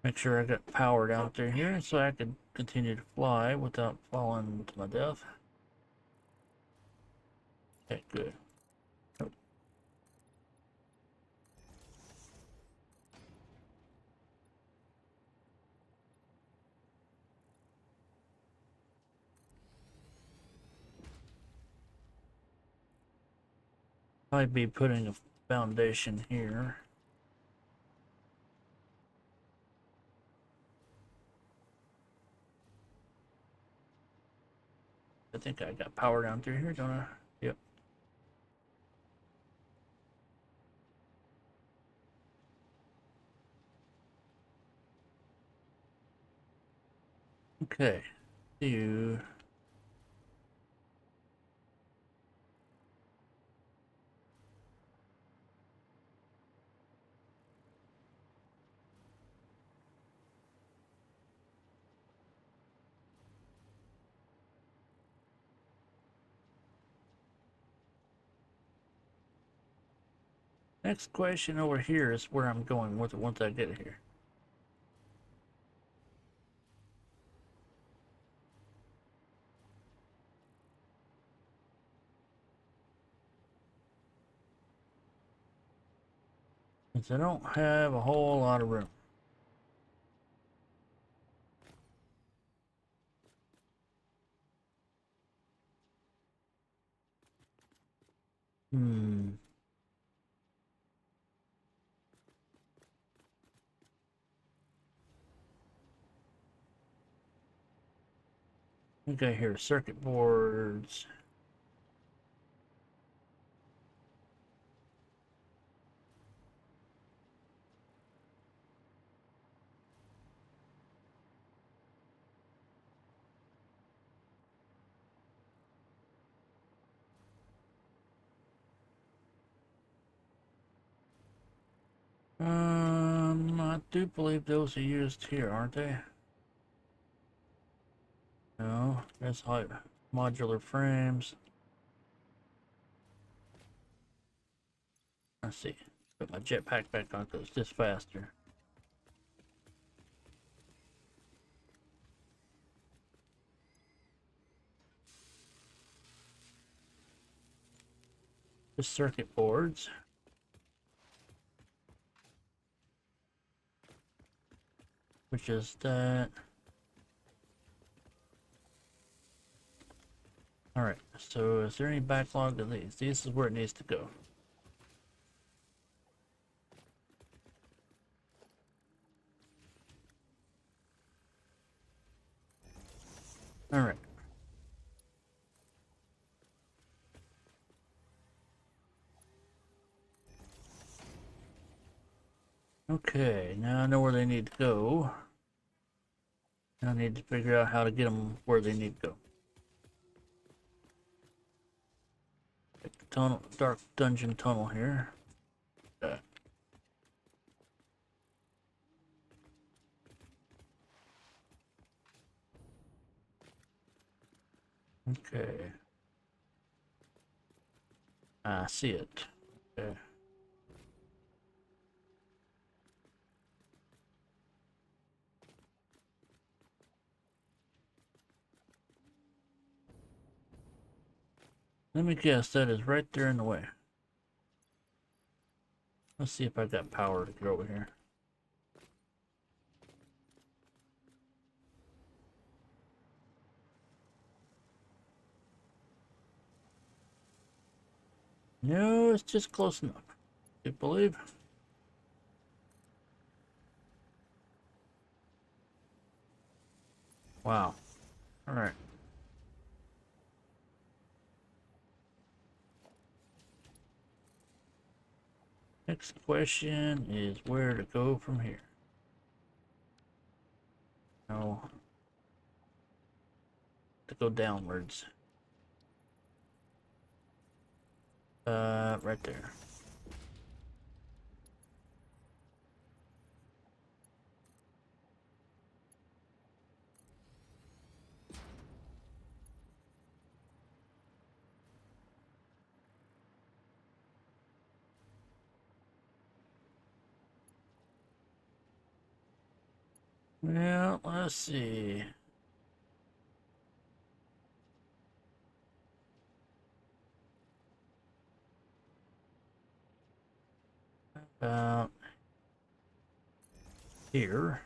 Make sure I got power down through here so I can continue to fly without falling to my death. Okay, good. Oh. I'd be putting a foundation here. I think I got power down through here, don't I? Yep. Okay. Do next question over here is where I'm going with it once I get here. Since I don't have a whole lot of room. I think I hear circuit boards. I do believe those are used here, aren't they? No, that's like modular frames. Let's see. Put my jetpack back on because it's just faster. The circuit boards. Which is that. Alright, so is there any backlog of these? This is where it needs to go. Alright. Okay, now I know where they need to go. Now I need to figure out how to get them where they need to go. Take the tunnel, dark dungeon tunnel here. Okay. I see it. Okay. Let me guess, that is right there in the way. Let's see if I got power to get over here. No, it's just close enough. You believe? Wow. Alright. Next question is where to go from here. No. To go downwards. Right there. Well, let's see. About here.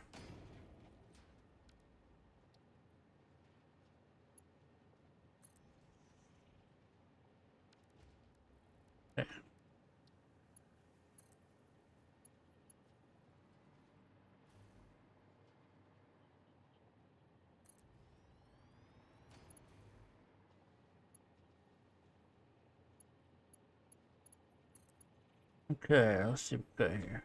Okay. Okay, let's see what we got here.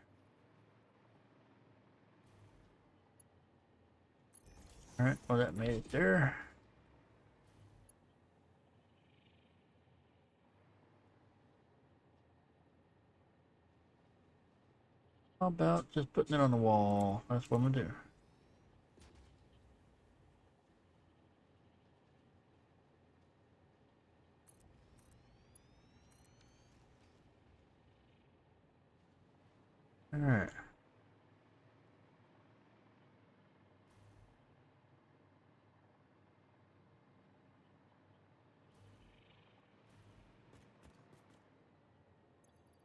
Alright, well that made it there. How about just putting it on the wall? That's what I'm gonna do. Alright.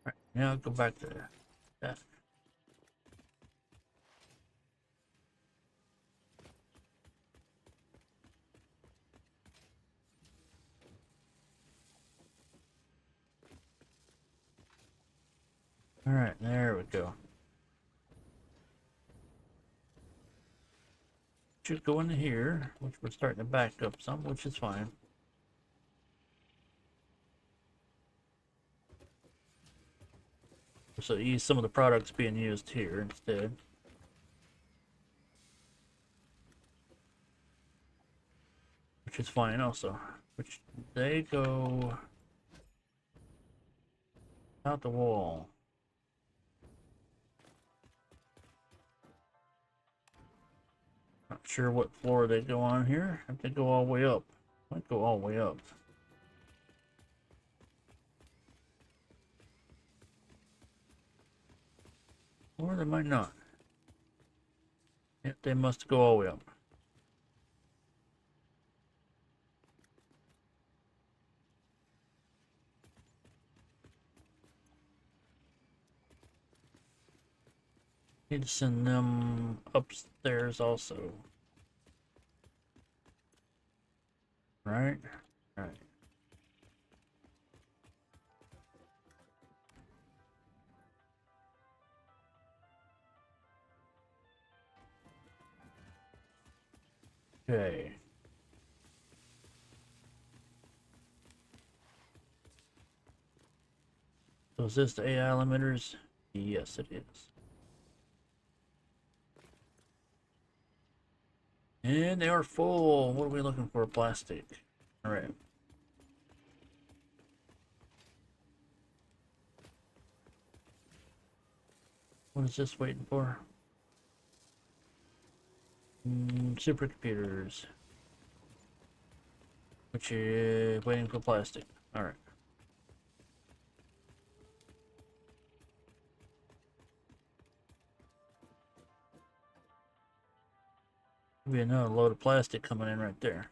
Alright, now I'll go back to that. Alright, there we go. Should go into here, which we're starting to back up some, which is fine. So use some of the products being used here instead. Which is fine also. Which they go out the wall. Not sure what floor they go on here. If they go all the way up. Might go all the way up. Or they might not. Yep, they must go all the way up. Need to send them upstairs also. Right? Right. Okay. So is this the AI limiters? Yes, it is. And they are full. What are we looking for? Plastic. All right. What is this waiting for? Supercomputers. Which is waiting for plastic. All right. Be another load of plastic coming in right there.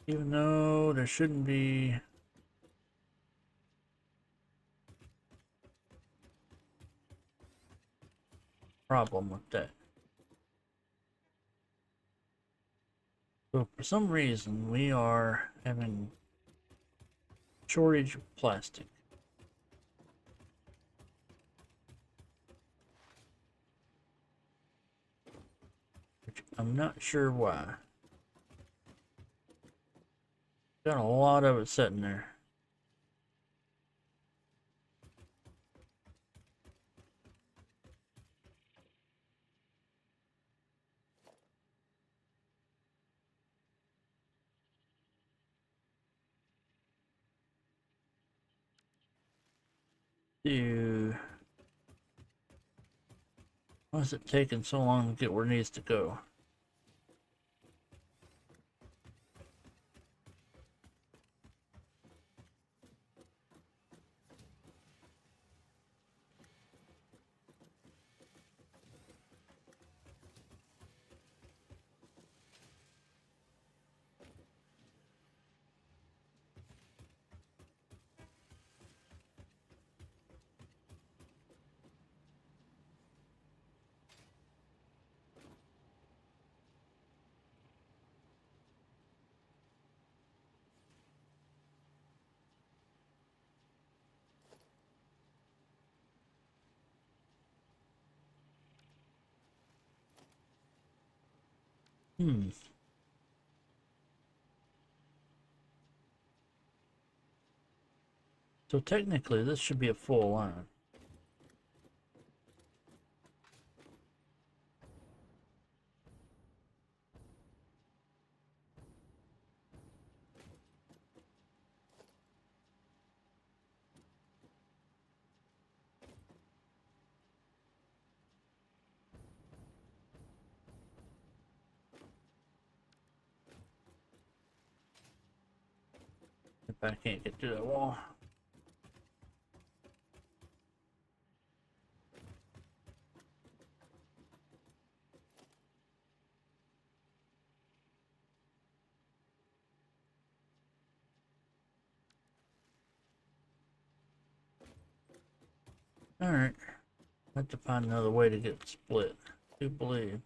Even though there shouldn't be problem with that. So for some reason we are having shortage of plastic. Which I'm not sure why. Got a lot of it sitting there. Dude. Why is it taking so long to get where it needs to go? Hmm. So technically this should be a full line. If I can't get through that wall. Alright. I have to find another way to get it split. I do believe.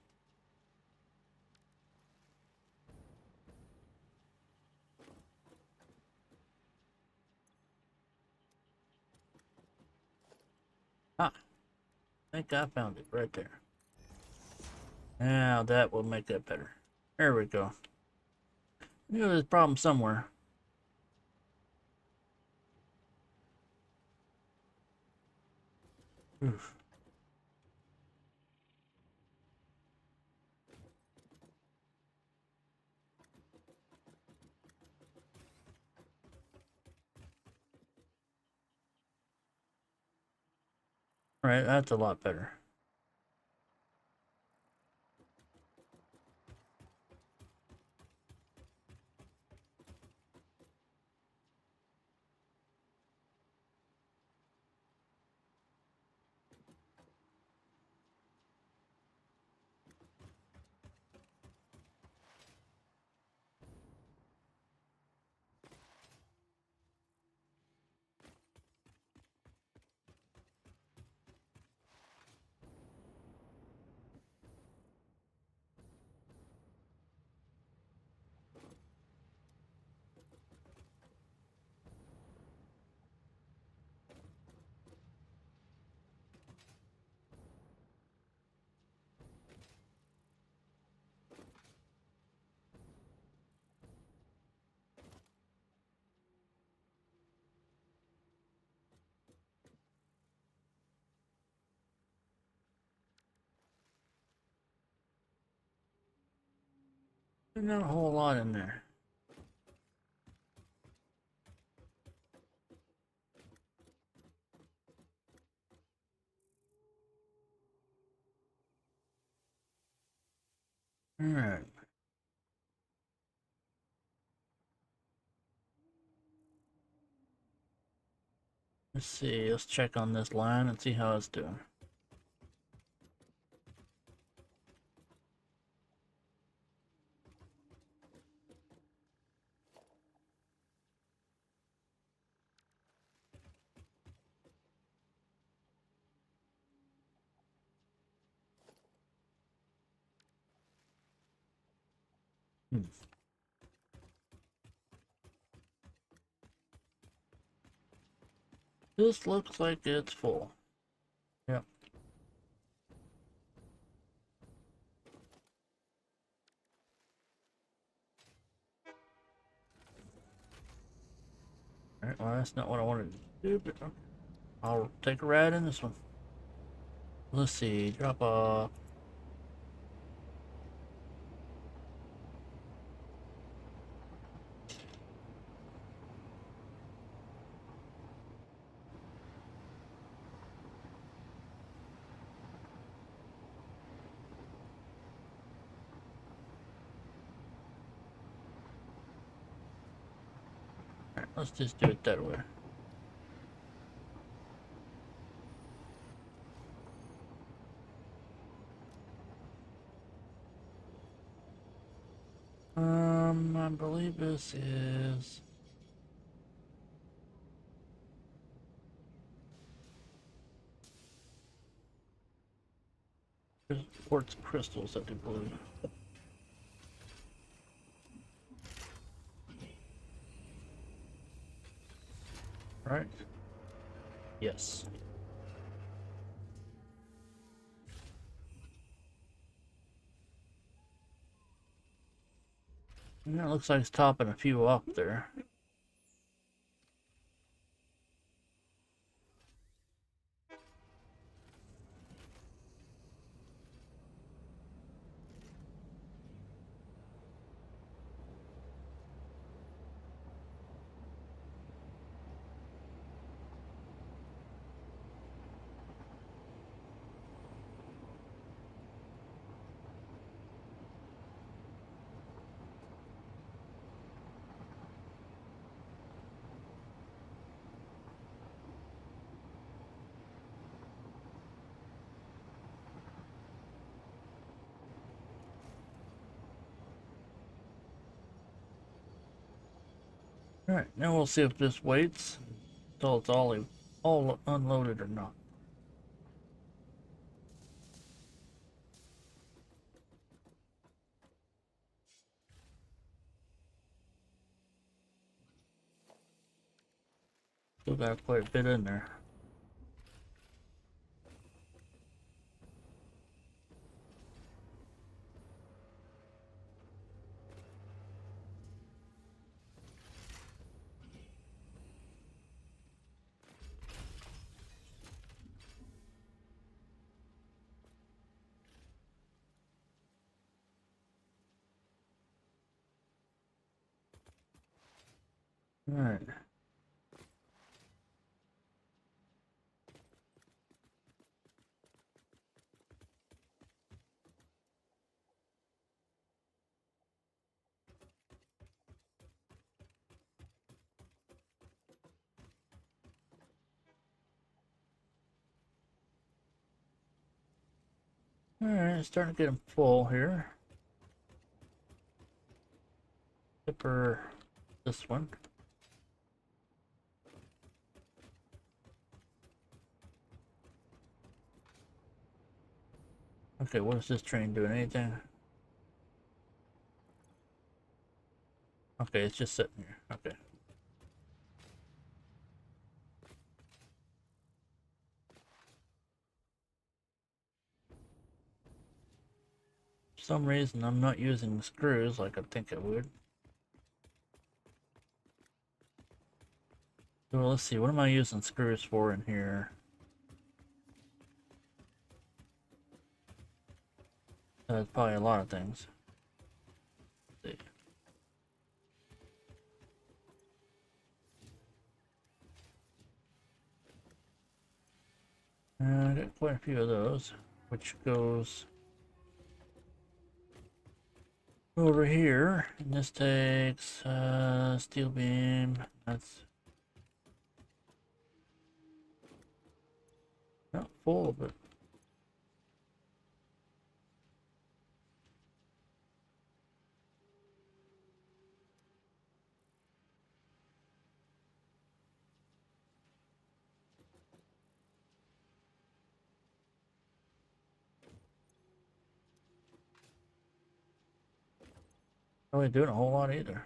Ah, I think I found it right there. Now that will make that better. There we go. Knew there's a problem somewhere. Oof. Right, that's a lot better. There's not a whole lot in there. Alright. Let's see, let's check on this line and see how it's doing. Hmm. This looks like it's full. Yep. Alright, well that's not what I wanted to do, but I'll take a ride in this one. Let's see, drop off. Alright, let's just do it that way. I believe this is quartz crystals, I do believe. Right? Yes. And that looks like it's topping a few off there. Alright, now we'll see if this waits until it's all unloaded or not. Still got quite a bit in there. Alright. Alright, starting to get them full here. Except for this one. Okay, what is this train doing? Anything? Okay, it's just sitting here. Okay. For some reason, I'm not using screws like I think I would. So let's see, what am I using screws for in here? Probably a lot of things. Let's see. I got quite a few of those, which goes over here, and this takes steel beam. That's not full, but not really doing a whole lot either.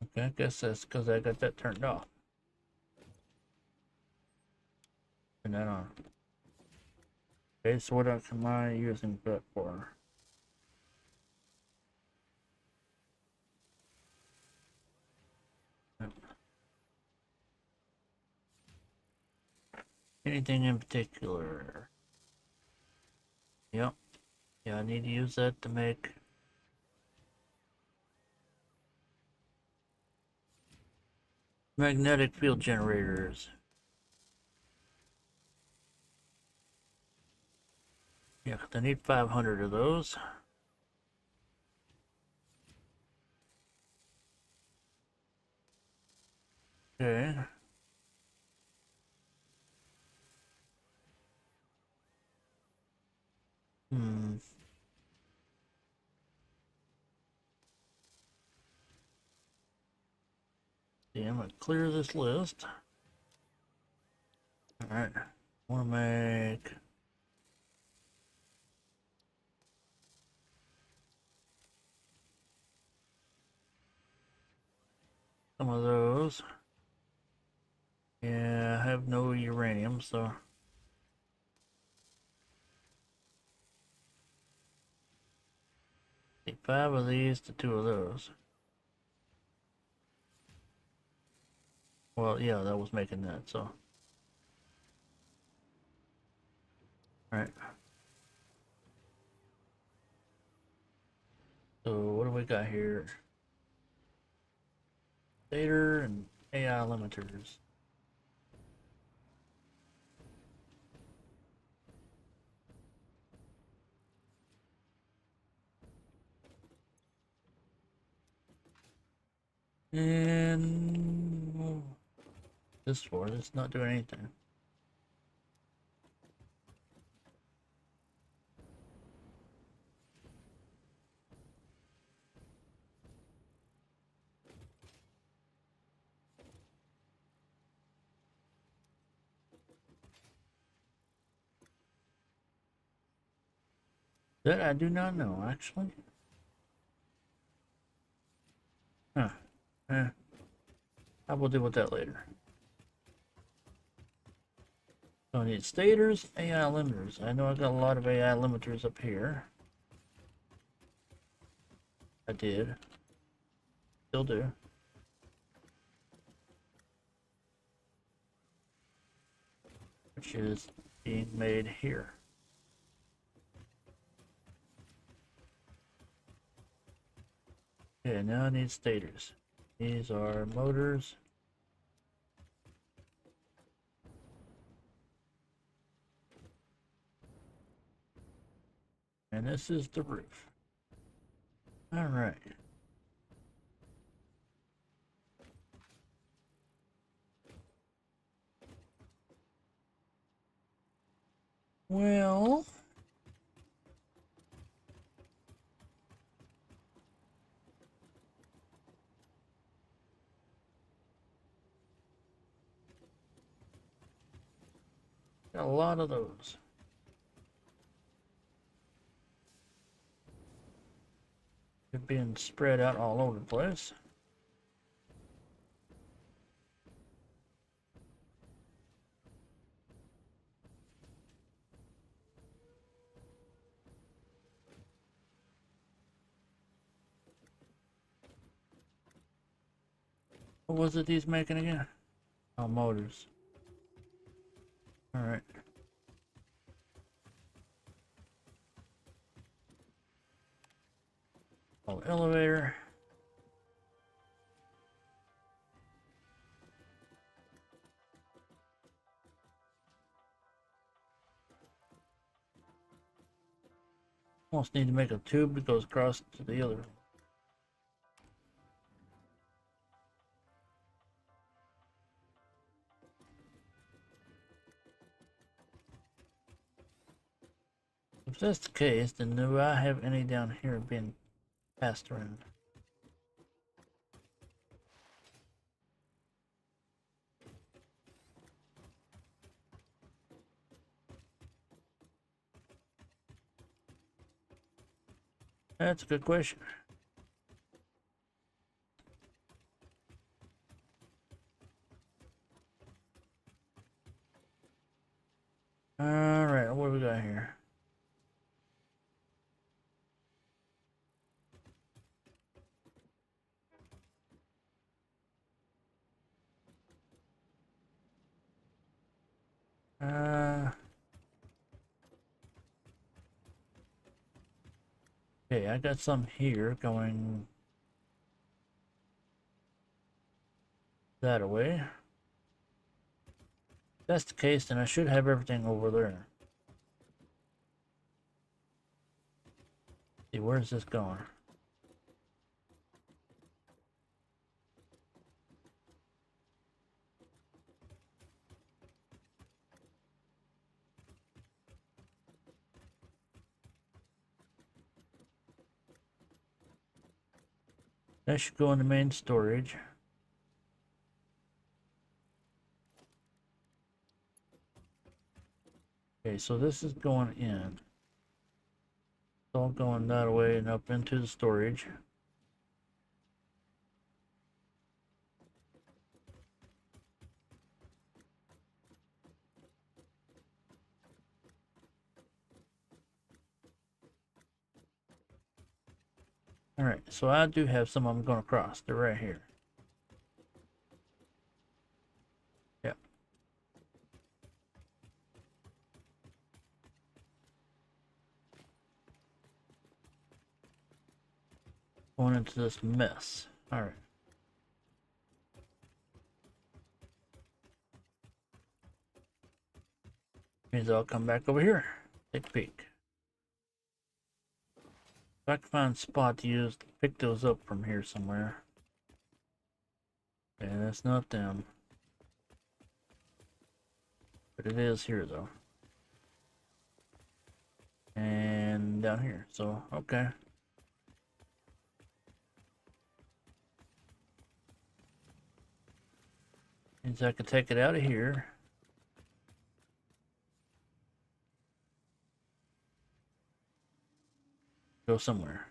Okay, I guess that's because I got that turned off. Turn that on. Okay, so what else am I using that for? Anything in particular? Yep. Yeah, I need to use that to make magnetic field generators. Yeah, 'cause I need 500 of those. Okay. Hmm. Yeah, I'm gonna clear this list. Alright. Wanna make some of those. Yeah, I have no uranium, so take 5 of these to 2 of those. Well, yeah, that was making that, so. Alright. So, what do we got here? Stator and AI limiters. And this for it's not doing anything. That I do not know, actually. Huh. Eh. I will deal with that later. So I need stators, AI limiters. I know I got a lot of AI limiters up here. I did. Still do. Which is being made here. Okay, now I need stators. These are motors. And this is the roof. All right. Well, got a lot of those. They're being spread out all over the place. What was it he's making again? Oh, motors. All right. Oh, elevator. Almost need to make a tube that goes across to the other. If that's the case, then do I have any down here being passed around? That's a good question. All right, what do we got here? Okay, I got some here going that way. If that's the case, then I should have everything over there. See, where's this going? That should go in the main storage. Okay, so this is going in. It's all going that way and up into the storage. Alright, so I do have some of them going across. They're right here. Yep. Going into this mess. Alright. Means I'll come back over here. Take a peek. If I can find a spot to use, pick those up from here somewhere. Okay, that's not them. But it is here though. And down here, so okay. Means I can take it out of here. Go somewhere.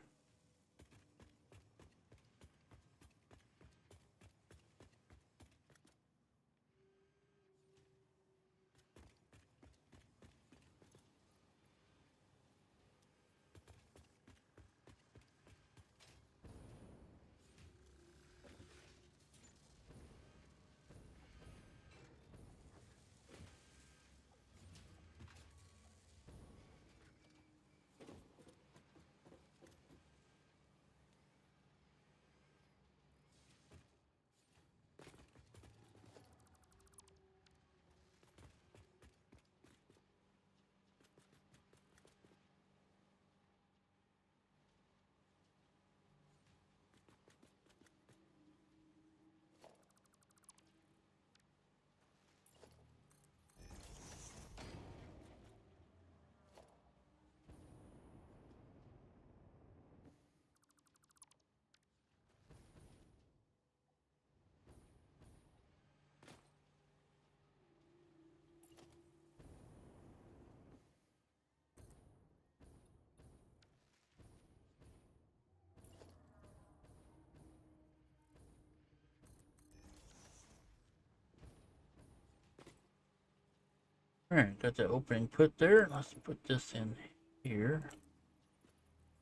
Alright, got the opening put there. Let's put this in here.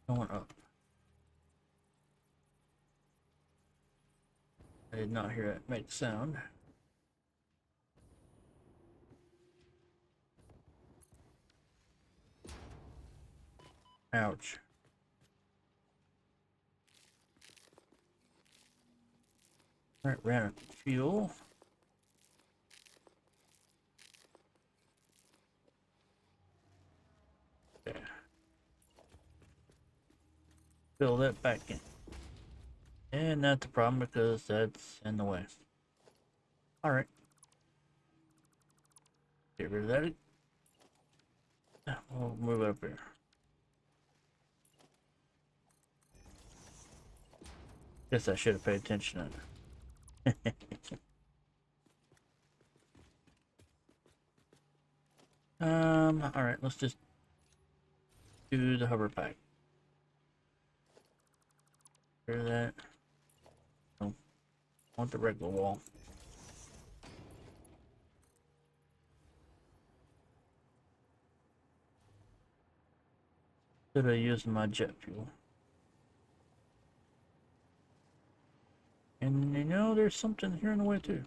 Going up. I did not hear it make sound. Ouch. Alright, ran out of fuel. Okay. Fill that back in. And that's the problem because that's in the way. Alright. Get rid of that. We'll move it up here. Guess I should have paid attention to it. Alright, let's just do the hover pack. Hear that? No. I want the regular wall. Should have used my jet fuel. And you know, there's something here in the way too.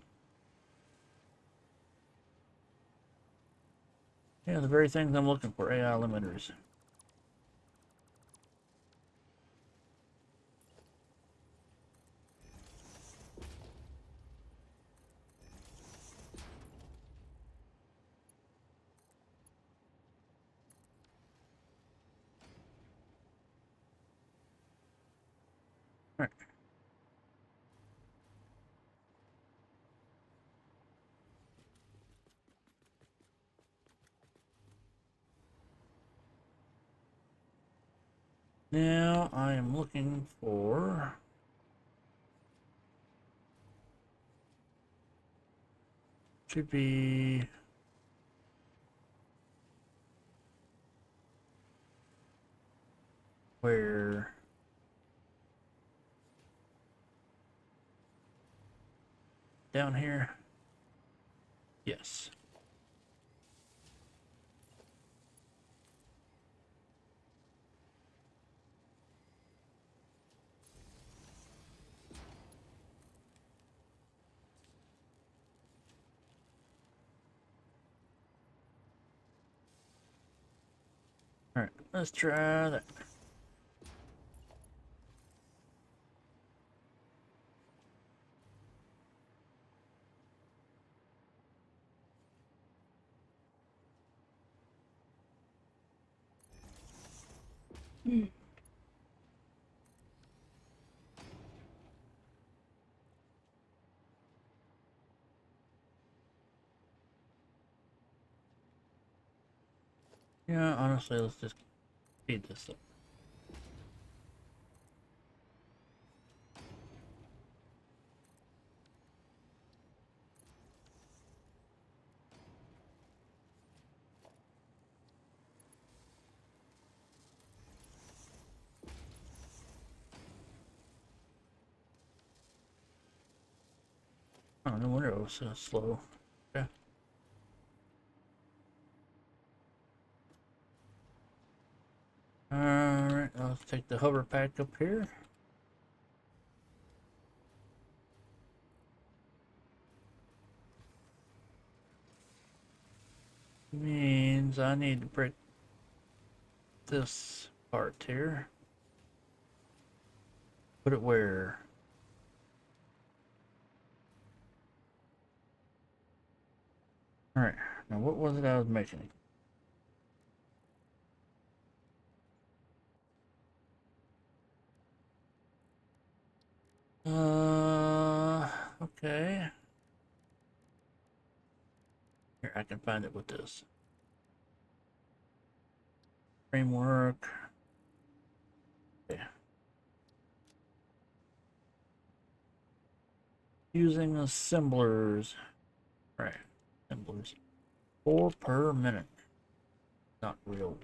Yeah, the very things I'm looking for, AI limiters. Alright. Now I am looking for should be where down here. Yes. Alright, let's try that. Yeah, honestly, let's just speed this up. Oh, no wonder it was so slow. Okay. Alright, let's take the hover pack up here. Means I need to break this part here. Put it where? Alright, now what was it I was making? Okay. Here, I can find it with this. Framework. Okay. Using assemblers. Right, assemblers. 4 per minute. Not real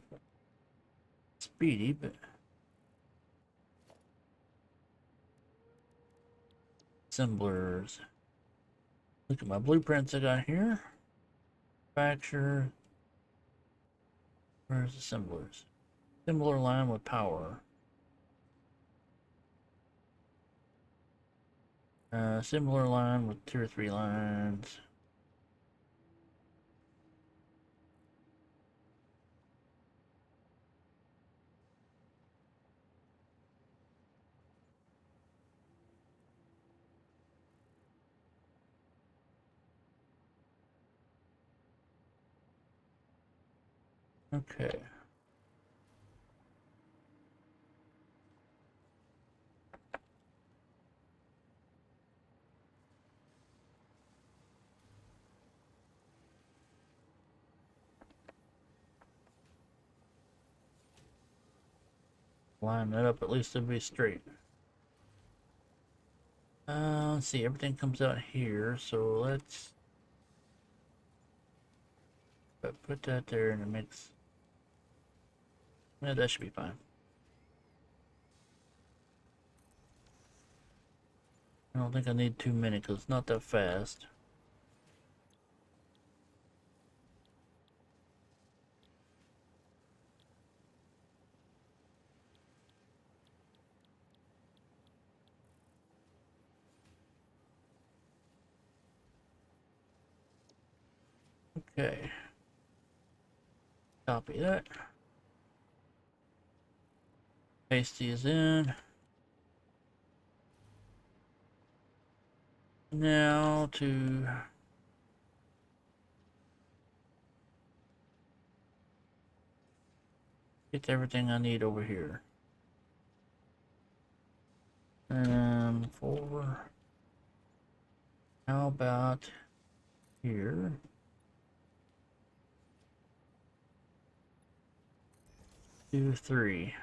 speedy, but assemblers. Look at my blueprints I got here. Manufacture Where's the assemblers? Assembler line with power. Assembler line with 2 or 3 lines. Okay. Line that up, at least it'll be straight. Let's see, everything comes out here, so let's put that there in the mix. Yeah, that should be fine. I don't think I need too many because it's not that fast. Okay. Copy that. Paste these in. Now to get everything I need over here. And how about here? 2, 3.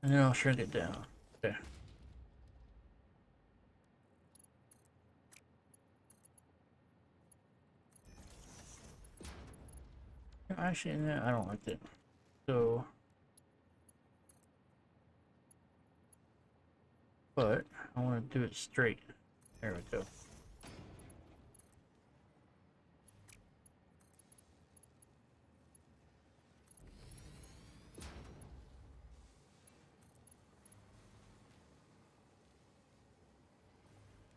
And then I'll shrink it down. Okay. Actually, no, I don't like that. So, but I want to do it straight. There we go.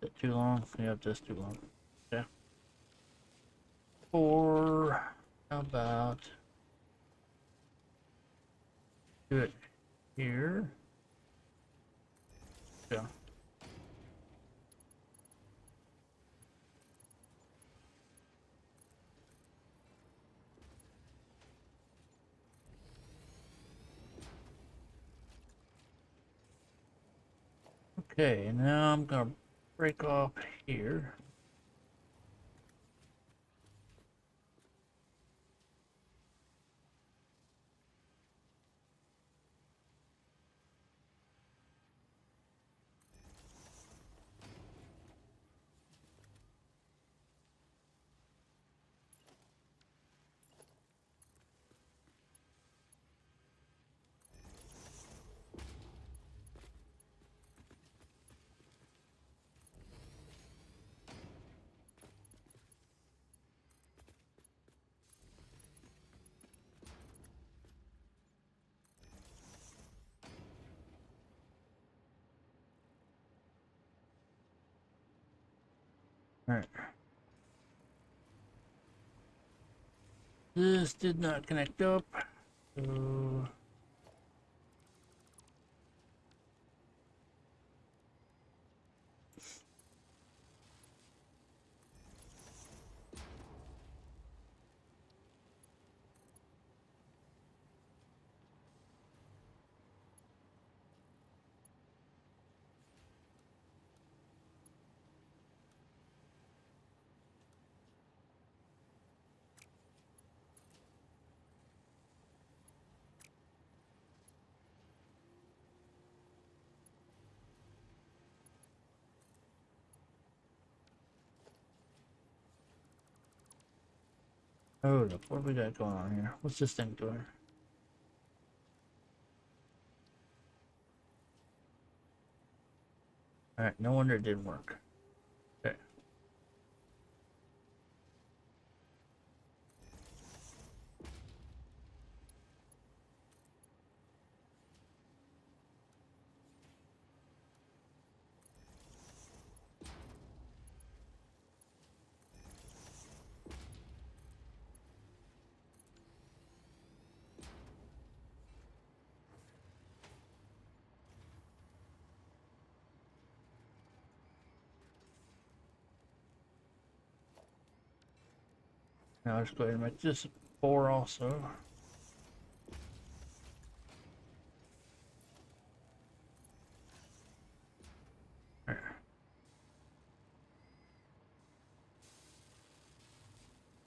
Is it too long? Yep, that's too long. Okay. 4. How about do it here? Yeah. Okay, now I'm gonna break off here. Alright. This did not connect up. So hold up, what do we got going on here? What's this thing doing? Alright, no wonder it didn't work. Okay. Now let's go ahead and make this 4 also.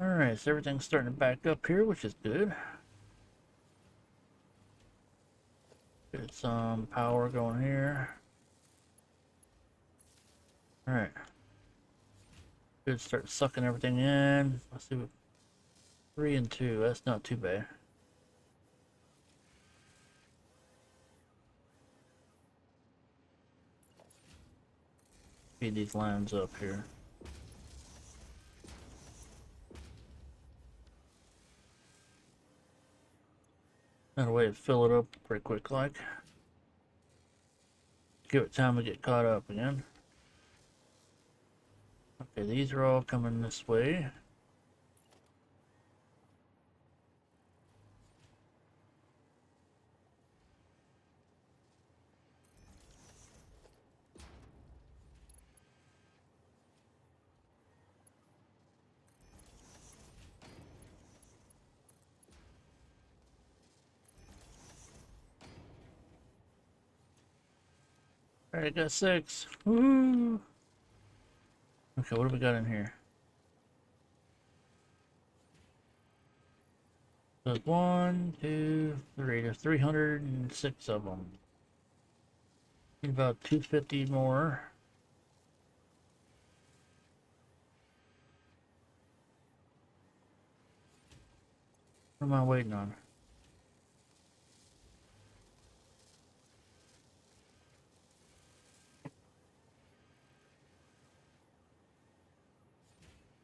Alright, so everything's starting to back up here, which is good. Get some power going here. Alright. Good, start sucking everything in. Let's see what 3 and 2, that's not too bad. Feed these lines up here. That way to fill it up pretty quick like. Give it time to get caught up again. Okay, these are all coming this way. Alright, got 6. Woo! Okay, what do we got in here? So it's 1, 2, 3. There's 306 of them. Need about 250 more. What am I waiting on?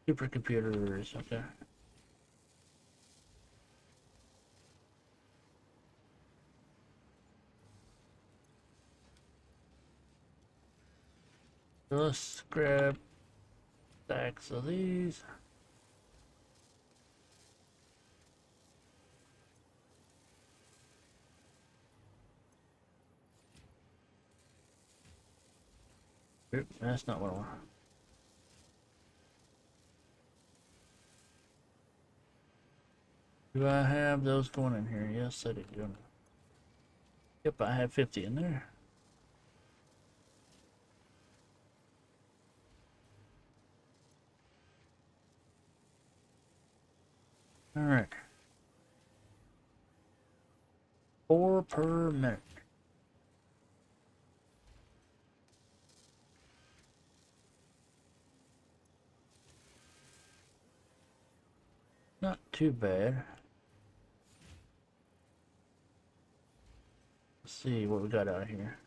Supercomputers, okay. So let's grab stacks of these. Oops, that's not what I want. Do I have those going in here? Yes, I do. Yep, I have 50 in there. Alright. 4 per minute. Not too bad. Let's see what we got out of here.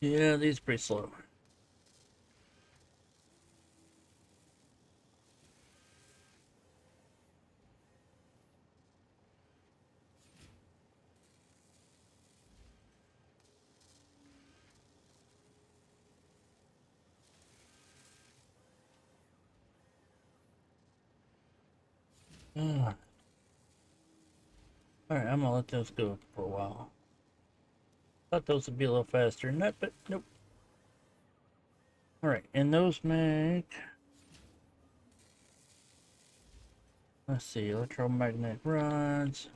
Yeah, these are pretty slow. Alright, I'm gonna let those go for a while. Thought those would be a little faster than that, but nope. Alright, and those make... Let's see, electromagnetic rods.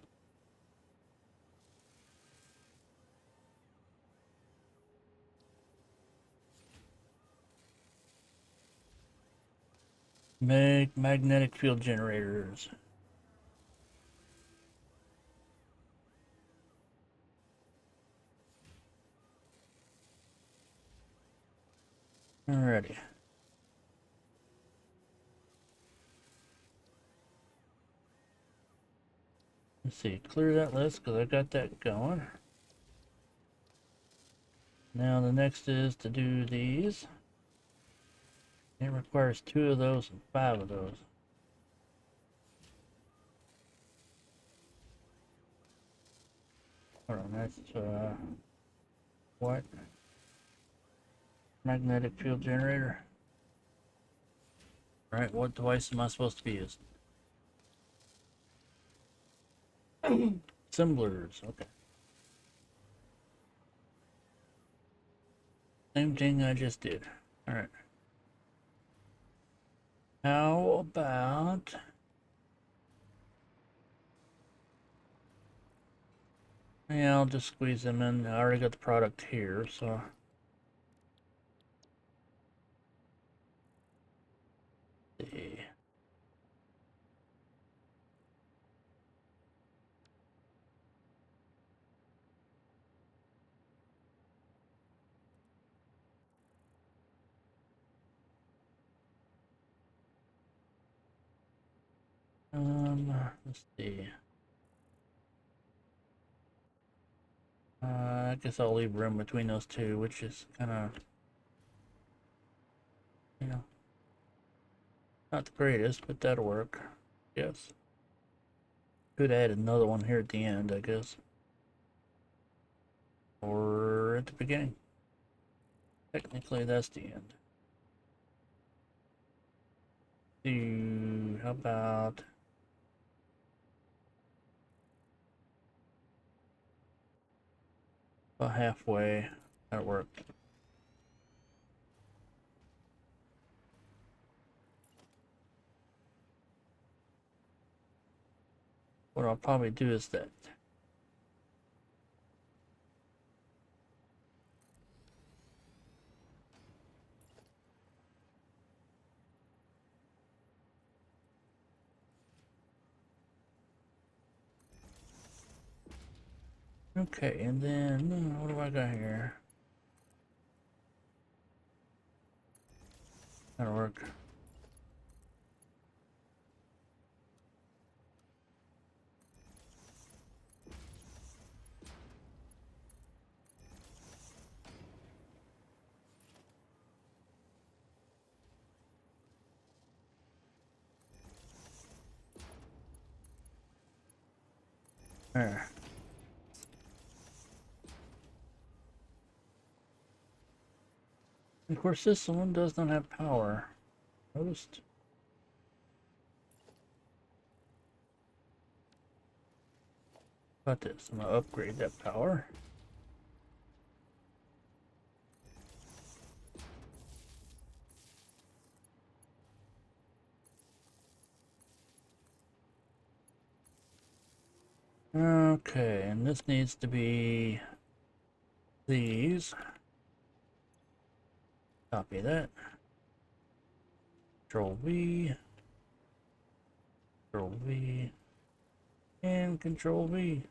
Make magnetic field generators. Alrighty. Let's see, clear that list because I got that going. Now the next is to do these. It requires 2 of those and 5 of those. Hold on, that's what? Magnetic field generator. Alright, what device am I supposed to be using? Assemblers, okay. Same thing I just did. Alright. How about... Yeah, I'll just squeeze them in. I already got the product here, so... Let's see. Let's see. I guess I'll leave room between those two, which is kind of, you know, not the greatest, but that'll work. Yes. Could add another one here at the end, I guess. Or at the beginning. Technically, that's the end. How about... about halfway? That'll work. What I'll probably do is that. Okay, and then what do I got here? That'll work. There. Of course, this one does not have power. Noticed. Got this. I'm gonna upgrade that power. Okay, and this needs to be these. Copy that. Control V. Control V. And Control V.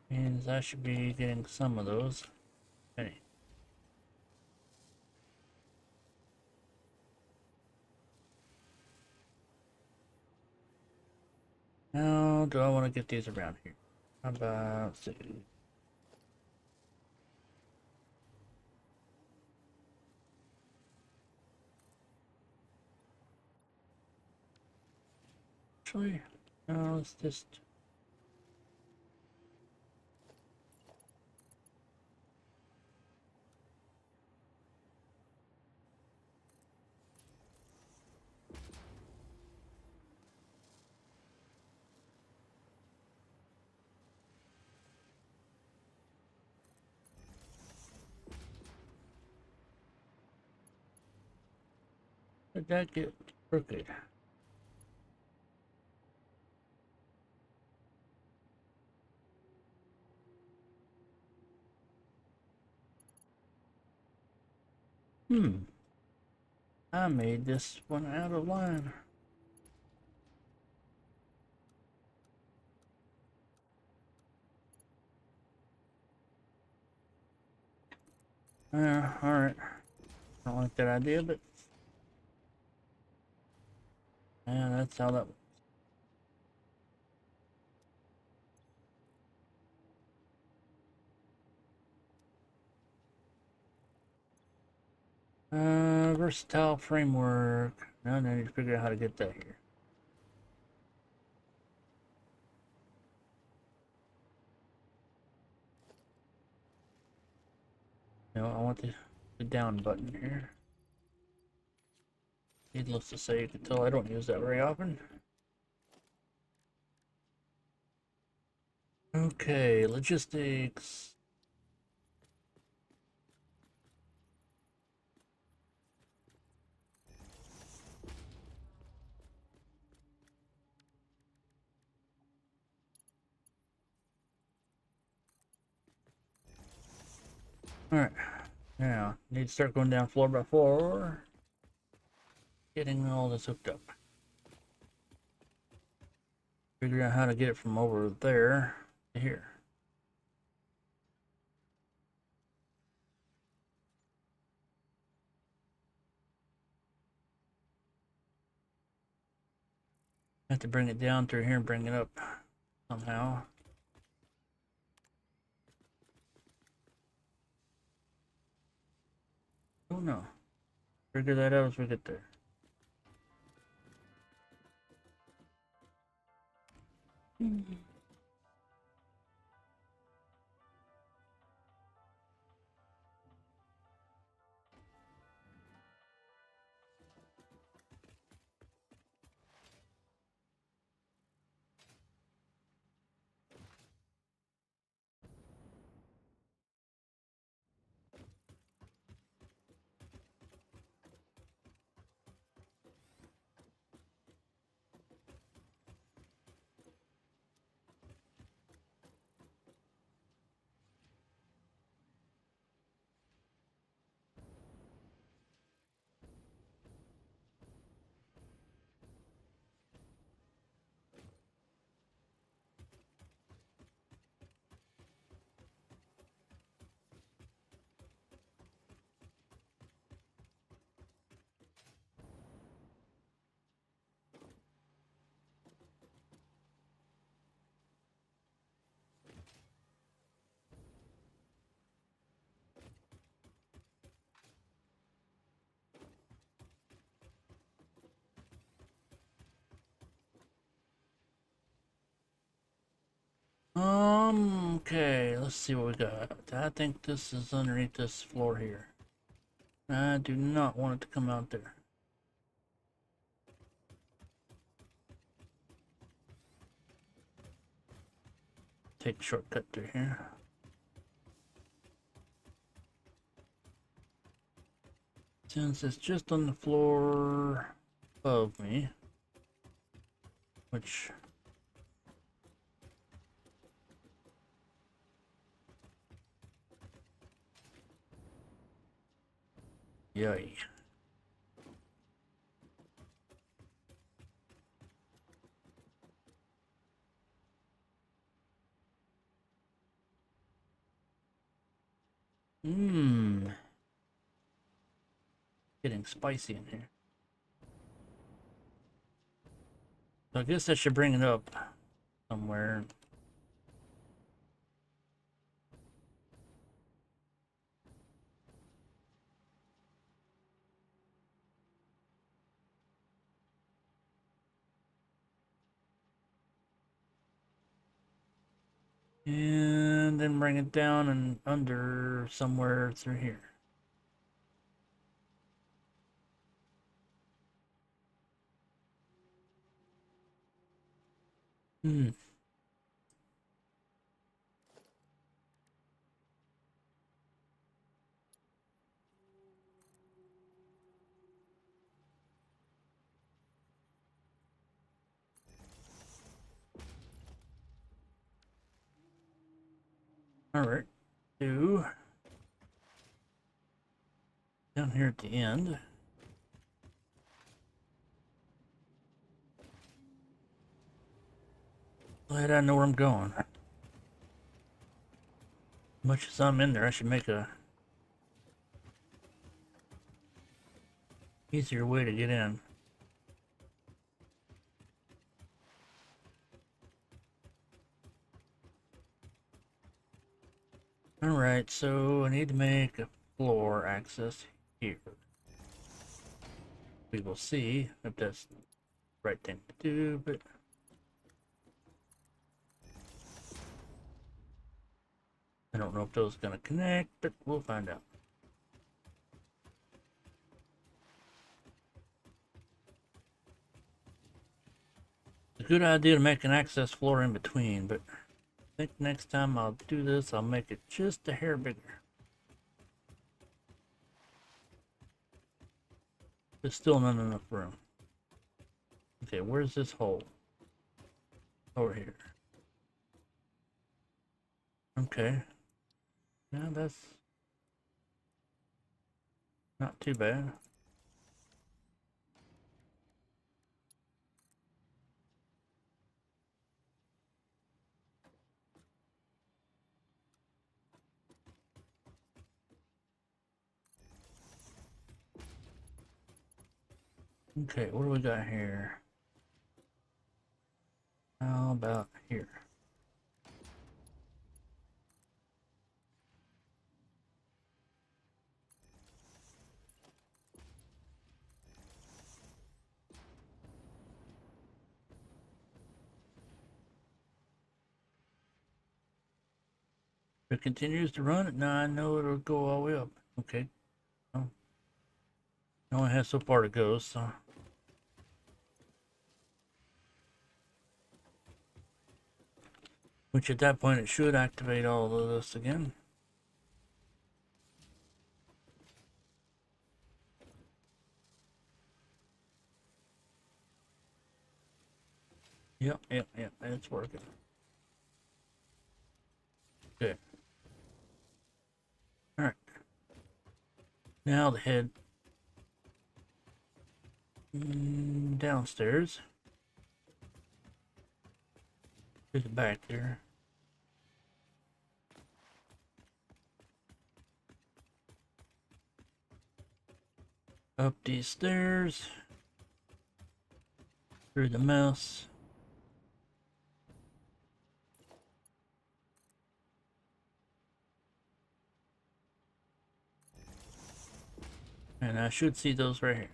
Means I should be getting some of those. Okay. Now, do I want to get these around here? How about, let's see. Actually, no, let's just... Did that get crooked? I made this one out of line. Alright. I don't like that idea, but yeah, that's how that. Versatile framework. Now I need to figure out how to get that here. No, I want the down button here. Needless to say, you can tell I don't use that very often. Okay, logistics. Alright, now, need to start going down floor by floor. Getting all this hooked up. Figure out how to get it from over there to here. Have to bring it down through here and bring it up somehow. Oh no. Figure that out as we get there. Okay, let's see what we got. I think this is underneath this floor here. I do not want it to come out there. Take a shortcut through here. Since it's just on the floor above me, which yay. Getting spicy in here. So I guess I should bring it up somewhere. And then bring it down and under somewhere through here. Alright. Do down here at the end. Glad I know where I'm going. Much as I'm in there, I should make a easier way to get in. Alright, so I need to make a floor access here. We will see if that's the right thing to do, but I don't know if those are going to connect, but we'll find out. It's a good idea to make an access floor in between, but I think next time I'll do this, I'll make it just a hair bigger. There's still not enough room. Okay, where's this hole? Over here. Okay. Now that's not too bad. Okay, what do we got here? How about here? If it continues to run it, now I know it'll go all the way up. Okay. Well, it only has so far to go, so. Which at that point it should activate all of this again. Yep, it's working. Good. Alright. Now the head downstairs. There's the back there. Up these stairs. Through the mouse. And I should see those right here.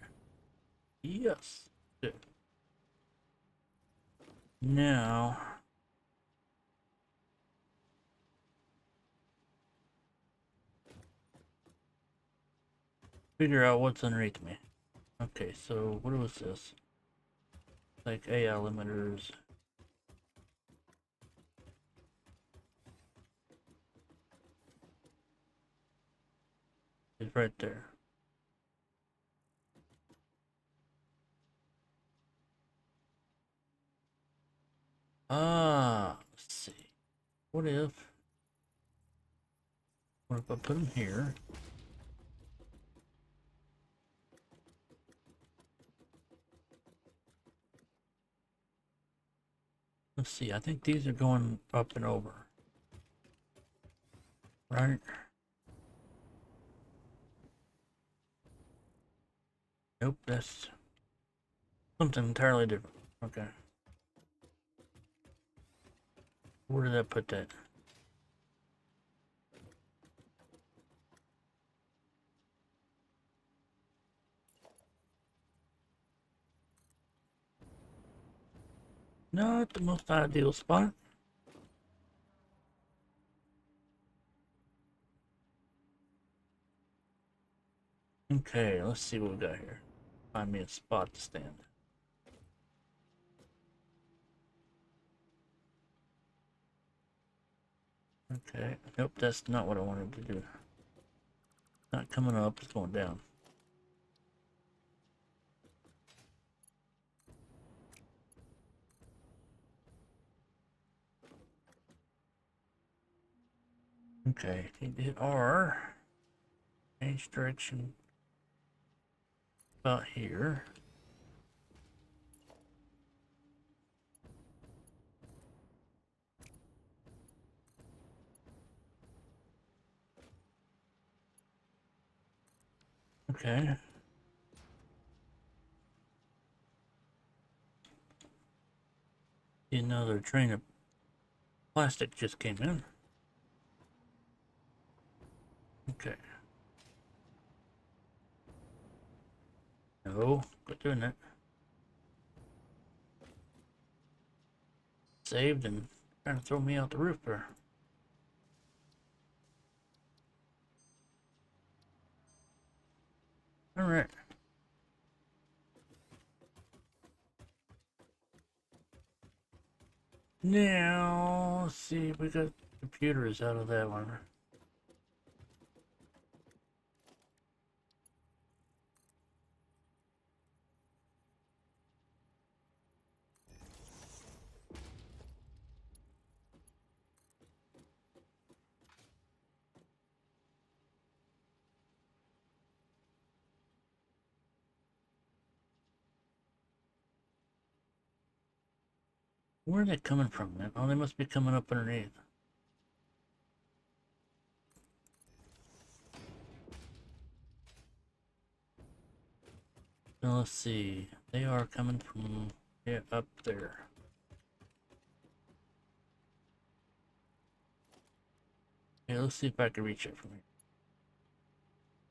Yes. Good. Now. Figure out what's underneath me. Okay, so what was this? Like AI limiters. It's right there. Let's see. What if I put them here? Let's see, I think these are going up and over. Right? Nope, that's something entirely different. Okay. Where did I put that? Not the most ideal spot. Okay, let's see what we got here. Find me a spot to stand. Okay, nope, that's not what I wanted to do. Not coming up, it's going down. Okay, hit R. Change direction about here. Okay. Another train of plastic just came in. Okay. No, quit doing that. Saved and trying to throw me out the roof there. Alright. Now, let's see, we got computers out of that one. Where are they coming from, man? Oh, they must be coming up underneath. Now, let's see. They are coming from up there. Okay, let's see if I can reach it from here.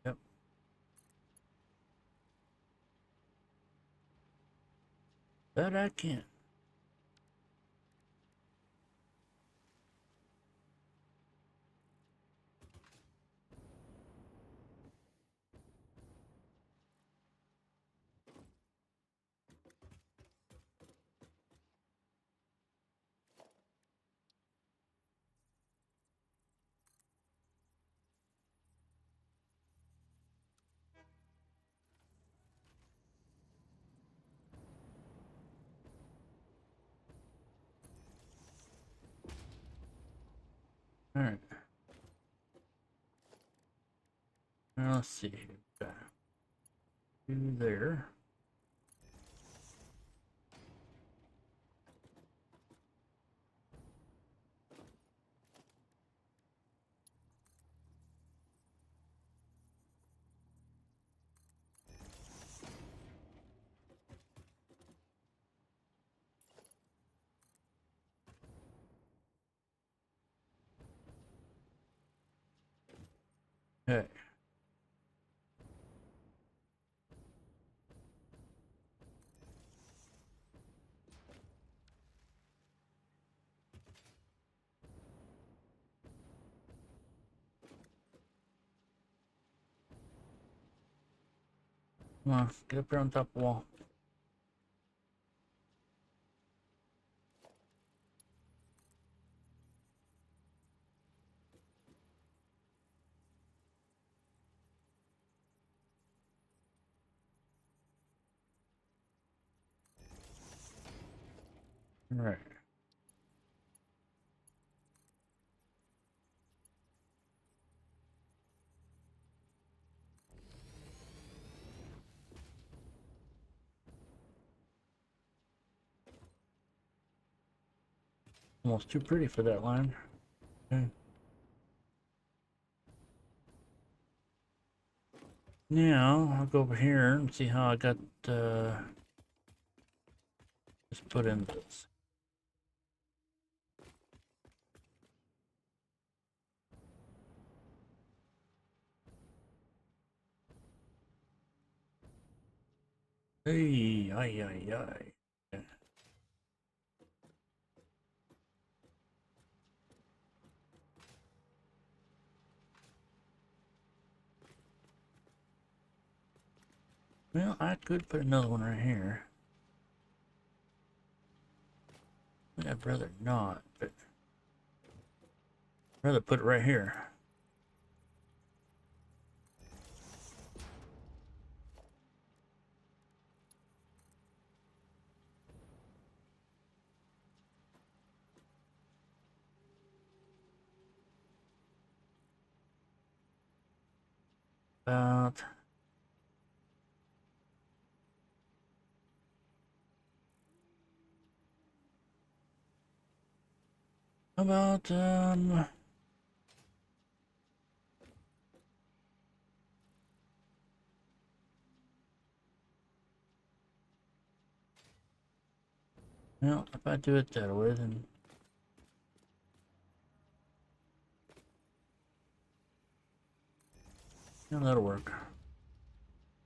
Yep. But I can't. Alright. Now, let's see. Got two there. Okay. Come on, get up there on top of the wall. Alright. Almost too pretty for that line. Okay. Now, I'll go over here and see how I got, just put in this. Hey, ay, ay, ay. Okay. Well, I could put another one right here. I'd rather not, but I'd rather put it right here. About how about well, if I do it that way, then yeah, that'll work.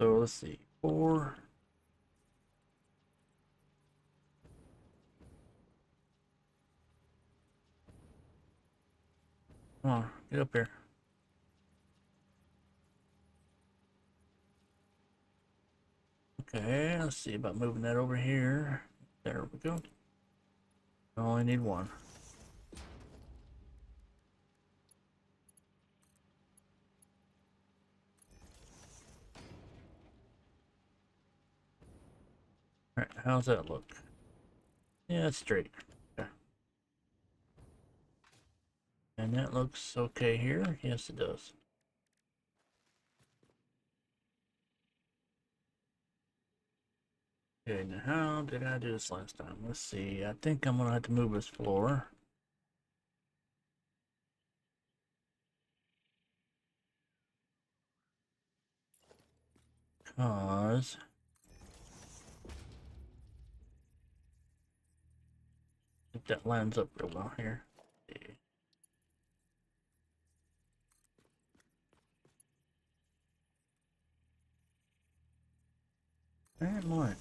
So let's see, 4. Come on, get up here. Okay, let's see about moving that over here. There we go. I only need 1. Alright, how's that look? Yeah, it's straight. Okay. And that looks okay here. Yes, it does. Okay, now how did I do this last time? Let's see. I think I'm gonna have to move this floor. Cause I think that lines up real well here. See. Alright, mine.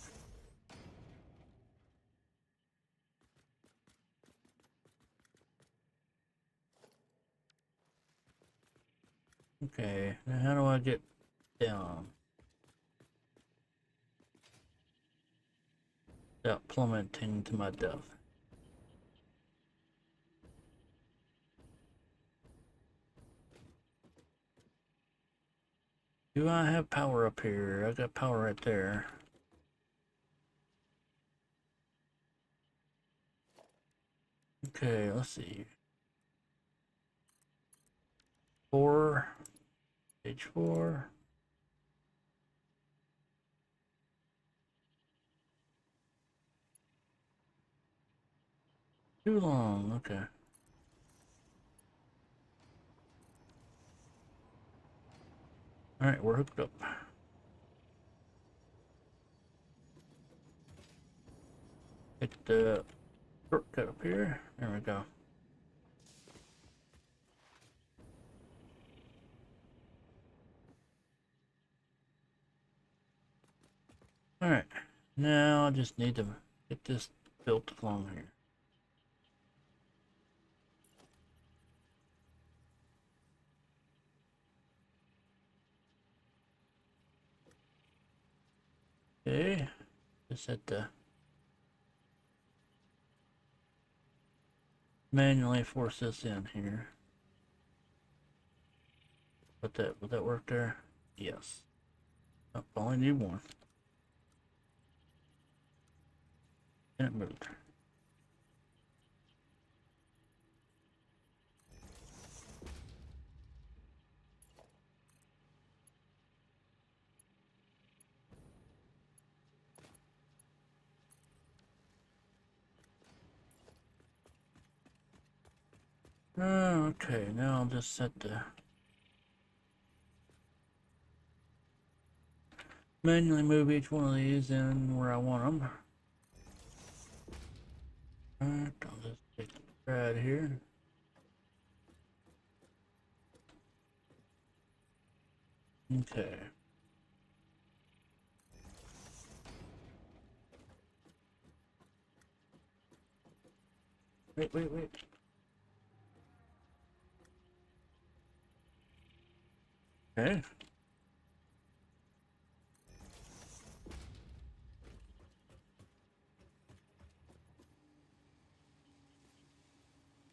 Okay, now how do I get down without plummeting to my death? Do I have power up here? I got power right there. Okay, let's see. 4, page 4. Too long, okay. Alright, we're hooked up. Hit the shortcut up here. There we go. Alright, now I just need to get this built along here. Okay, just have to manually force this in here. Would that work there? Yes. Oh, only need 1. And it moved. Okay, now I'll just set the manually move each one of these in where I want them. Alright, I'll just take the thread here. Okay. Wait. Okay.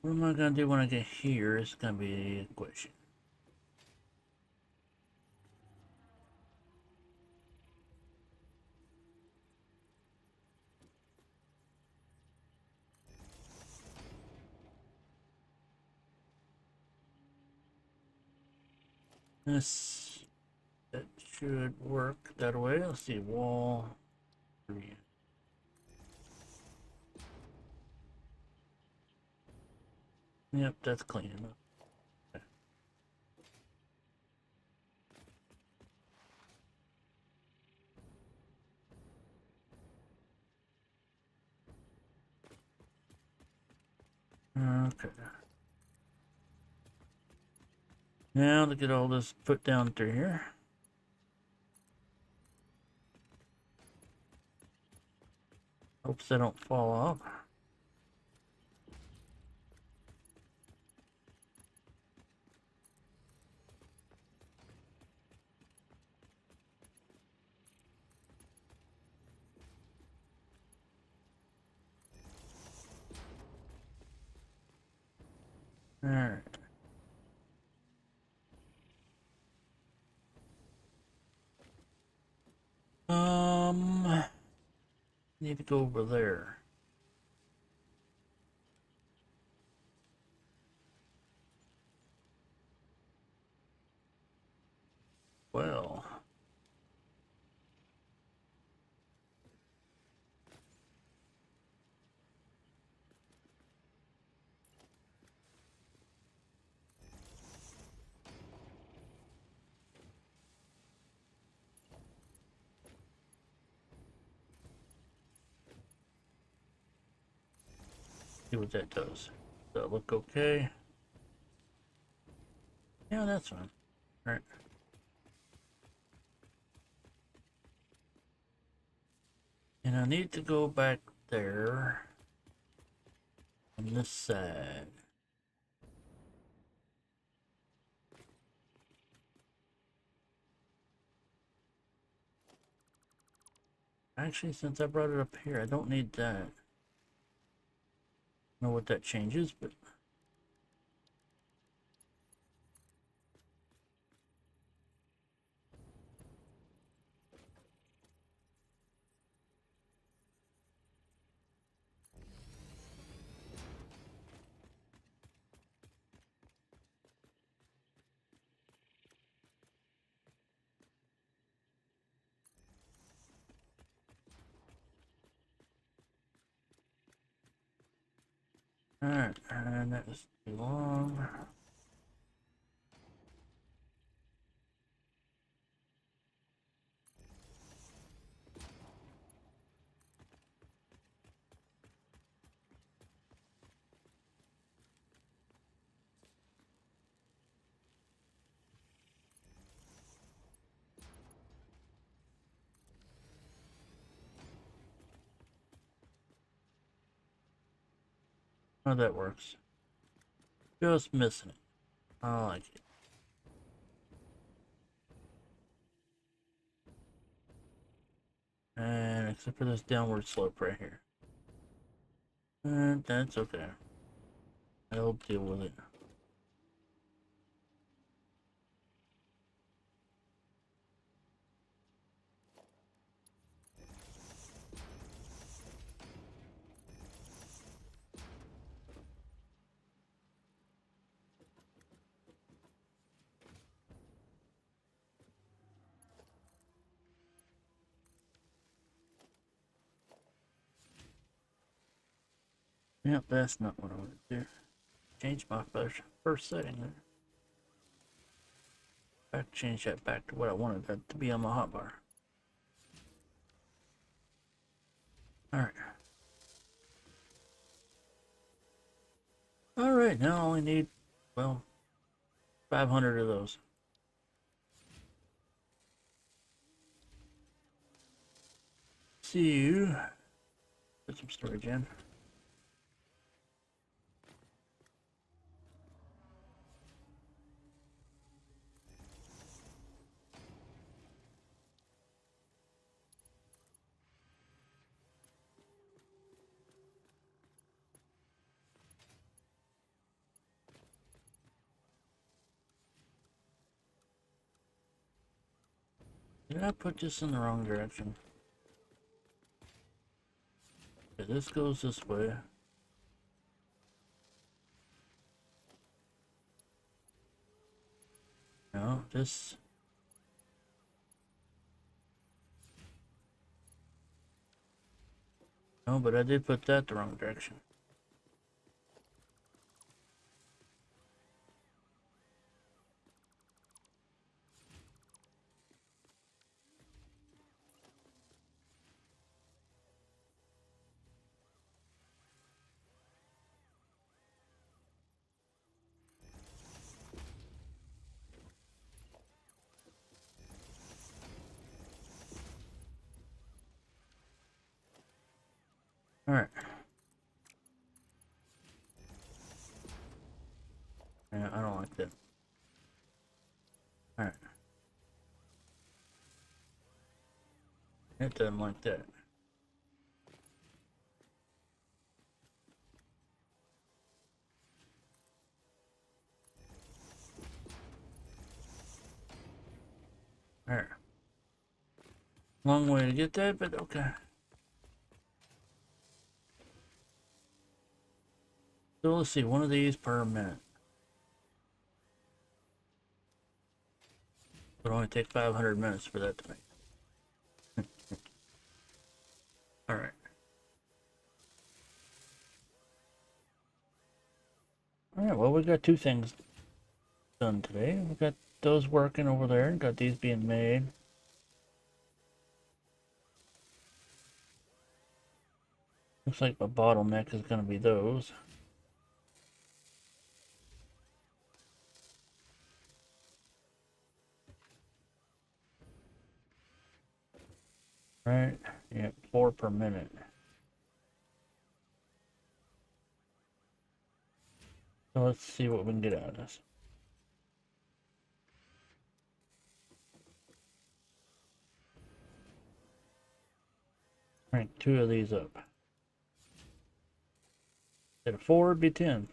What am I gonna do when I get here is gonna be the question. This should work that way. Let's see, wall 3. Yep, that's clean enough. Okay. Now to get all this put down through here. Hopes they don't fall off. Alright. Need to go over there. Well. See what that does. Does that look okay? Yeah, that's fine. Alright. And I need to go back there on this side. Actually, since I brought it up here, I don't need that. I don't know what that changes, but alright, and that is too long. Oh, that works. Just missing it. I like it. And except for this downward slope right here. And that's okay. I'll deal with it. Yep, that's not what I want to do. Change my first setting there. I have to change that back to what I wanted that to be on my hotbar. Alright. Alright, now I only need, well, 500 of those. See you. Put some storage in. Did I put this in the wrong direction? Okay, this goes this way. No, this No, but I did put that the wrong direction. Alright. Yeah, I don't like that. Alright. It doesn't like that. Alright. Long way to get that, but okay. So let's see, one of these per minute. It would only take 500 minutes for that to make. Alright. Alright, well, we got two things done today. We got those working over there, got these being made. Looks like the bottleneck is going to be those. Right? Yeah, 4 per minute. So let's see what we can get out of this. Crank 2 of these up. Instead of 4, it'd be 10.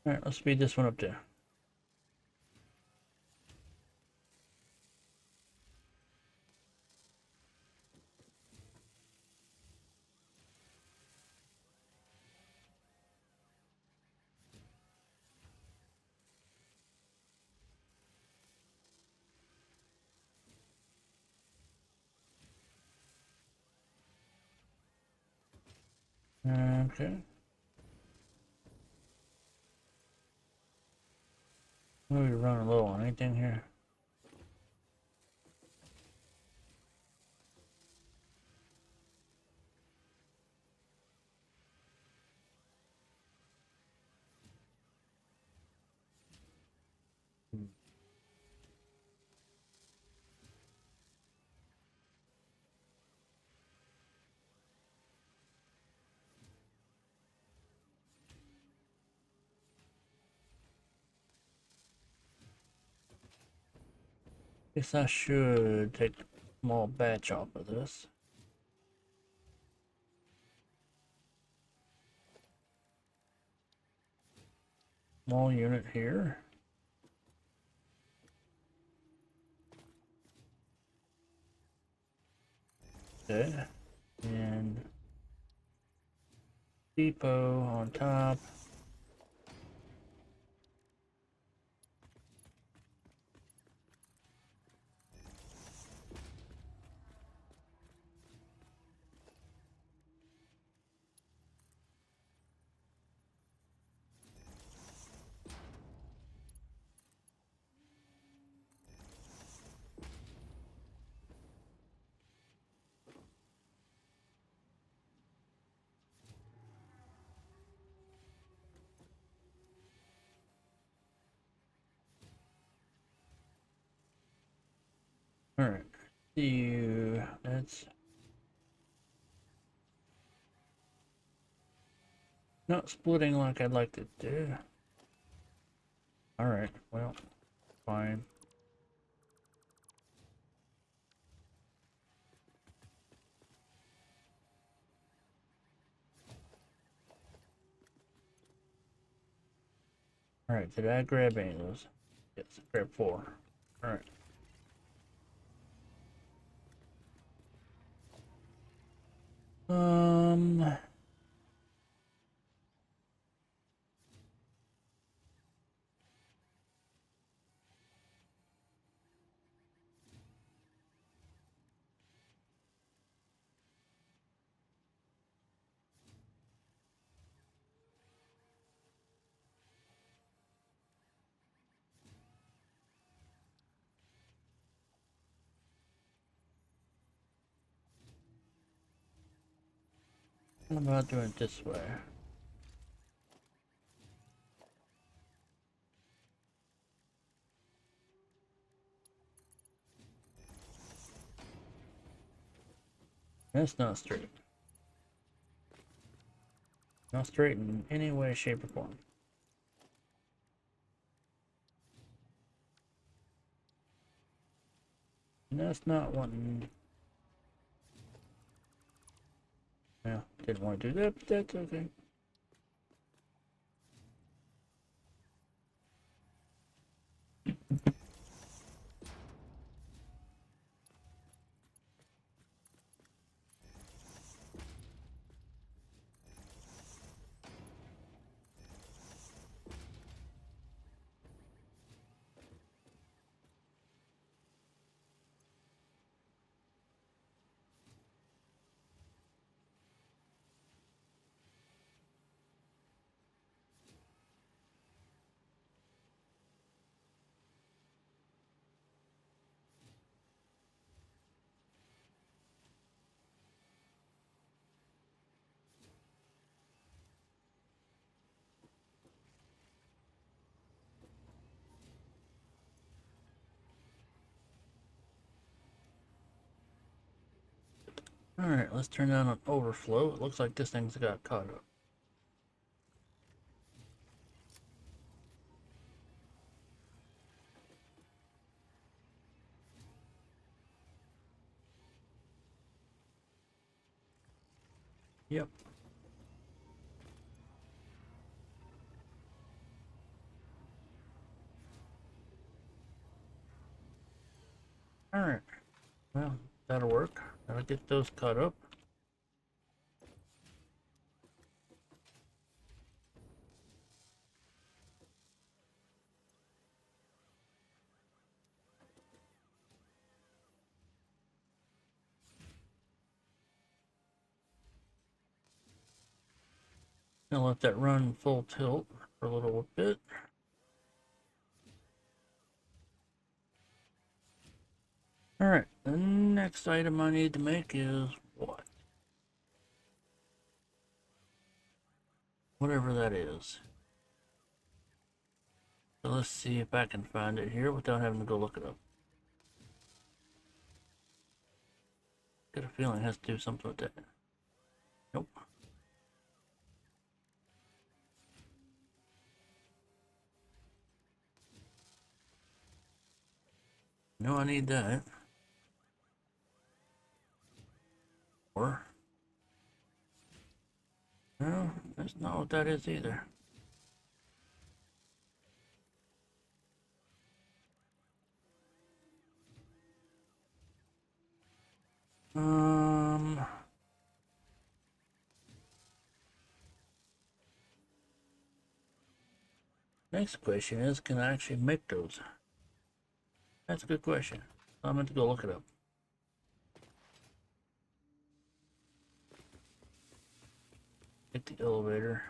Alright, let's speed this one up there. Okay. We're running low on anything here. Guess I should take a small batch off of this. Small unit here. Okay. And depot on top. Alright. See you. That's not splitting like I'd like to do. Alright, well, fine. Alright, did I grab any of those? Yes, I grabbed 4. Alright. Um, what about doing it this way? That's not straight. Not straight in any way, shape, or form. And that's not wanting. Well, didn't want to do that, but that's okay. Alright, let's turn down on overflow. It looks like this thing's got caught up. Yep. Alright. Well, that'll work. I'll get those caught up. I'll let that run full tilt for a little bit. Alright, the next item I need to make is what? Whatever that is. So let's see if I can find it here without having to go look it up. Got a feeling it has to do something with that. Nope. No, I need that. Or no, that's not what that is either. Um, Next question is, can I actually make those? That's a good question. I'm going to go look it up. Get the elevator.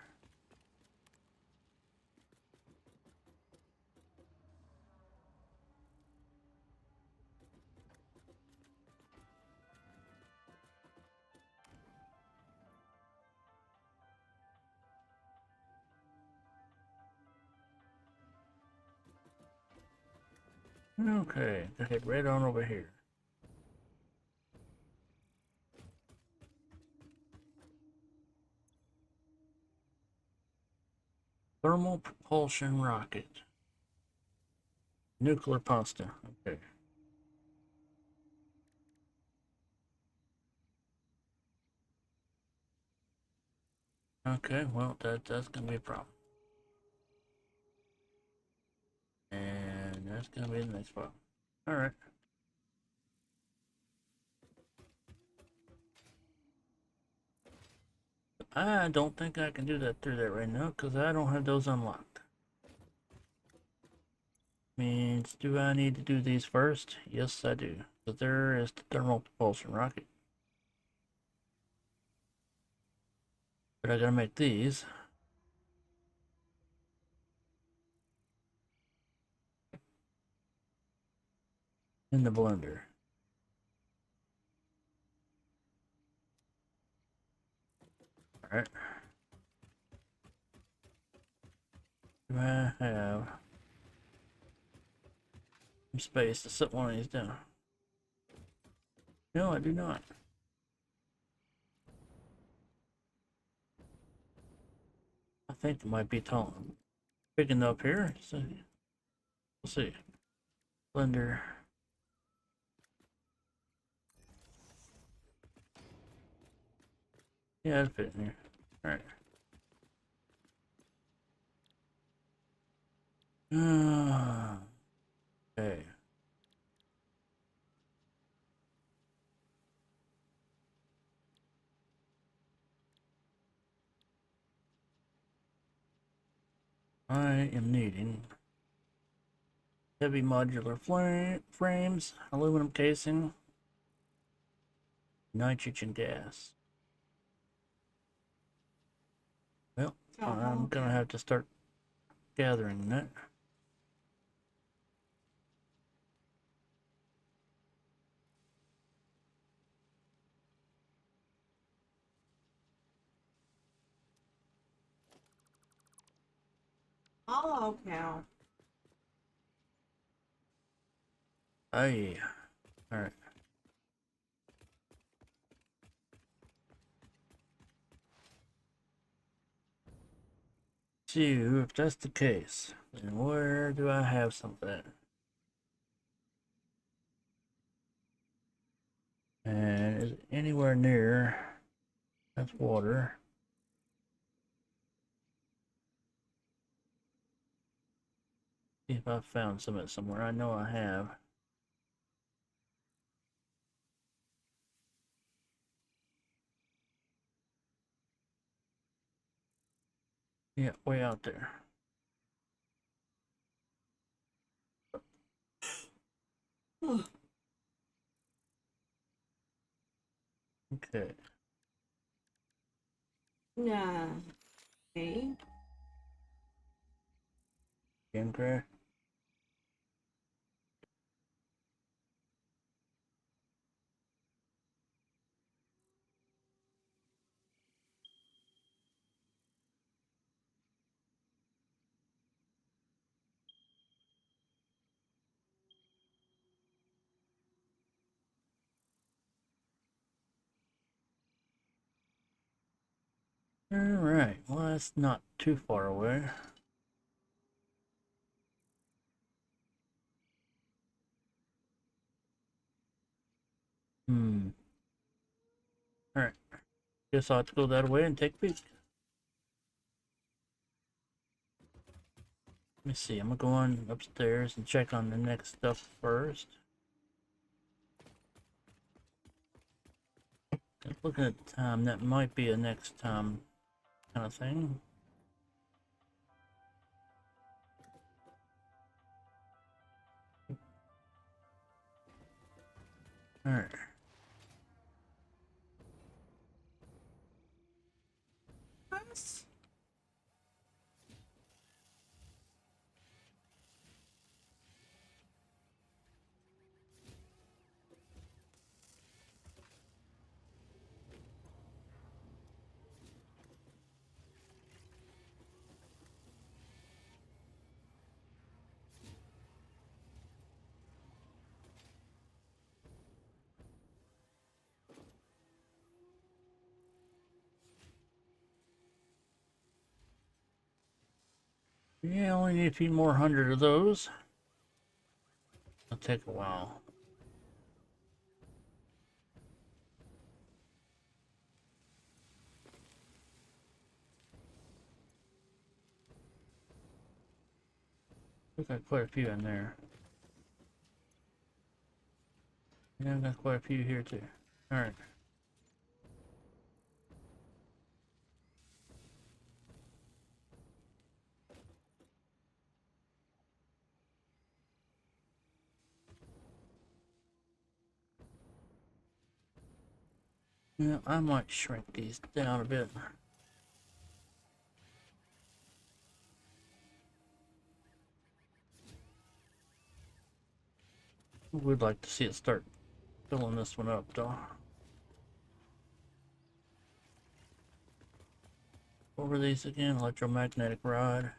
Okay, go head right on over here. Thermal propulsion rocket. Nuclear pasta. Okay. Okay, well, that's gonna be a problem. that's gonna be the next part. Alright. I don't think I can do that through there right now because I don't have those unlocked. Means, do I need to do these first? Yes, I do. But there is the thermal propulsion rocket. But I gotta make these. In the blender. Alright. Do I have some space to set one of these down? No, I do not. I think it might be tall. Big enough here. So we'll see. Blender. Yeah, it'll fit in here. Alright. Okay. I am needing heavy modular frames, aluminum casing, nitrogen gas. Well, I'm gonna have to start gathering that. Oh, cow. Oh yeah. Alright. So, if that's the case, then where do I have something? And is it anywhere near? That's water. See if I found some of it somewhere. I know I have. Yeah, way out there. Okay. Nah. Okay. Game crash. Alright, well, that's not too far away. Alright. Guess I'll have to go that way and take a peek. Let me see, I'm gonna go on upstairs and check on the next stuff first. Looking at the time, that might be a next time kind of thing. Alright. What? Yeah, only need a few more hundred of those. It'll take a while. We got quite a few in there. Yeah, I've got quite a few here too. Alright. Yeah, I might shrink these down a bit. Would like to see it start filling this one up though. What were these again? Electromagnetic rod.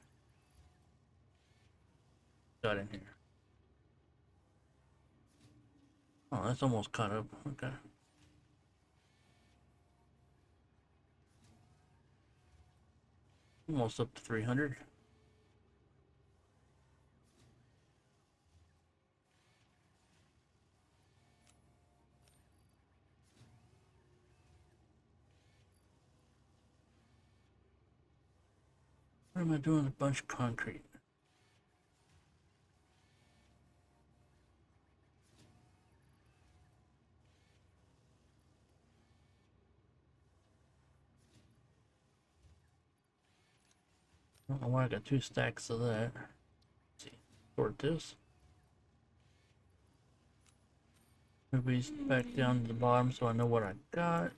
Got in here. Oh, that's almost caught up. Okay. Almost up to 300. What am I doing with a bunch of concrete? I don't know why I got 2 stacks of that. Let's see. Sort this. Move these back down to the bottom so I know what I got.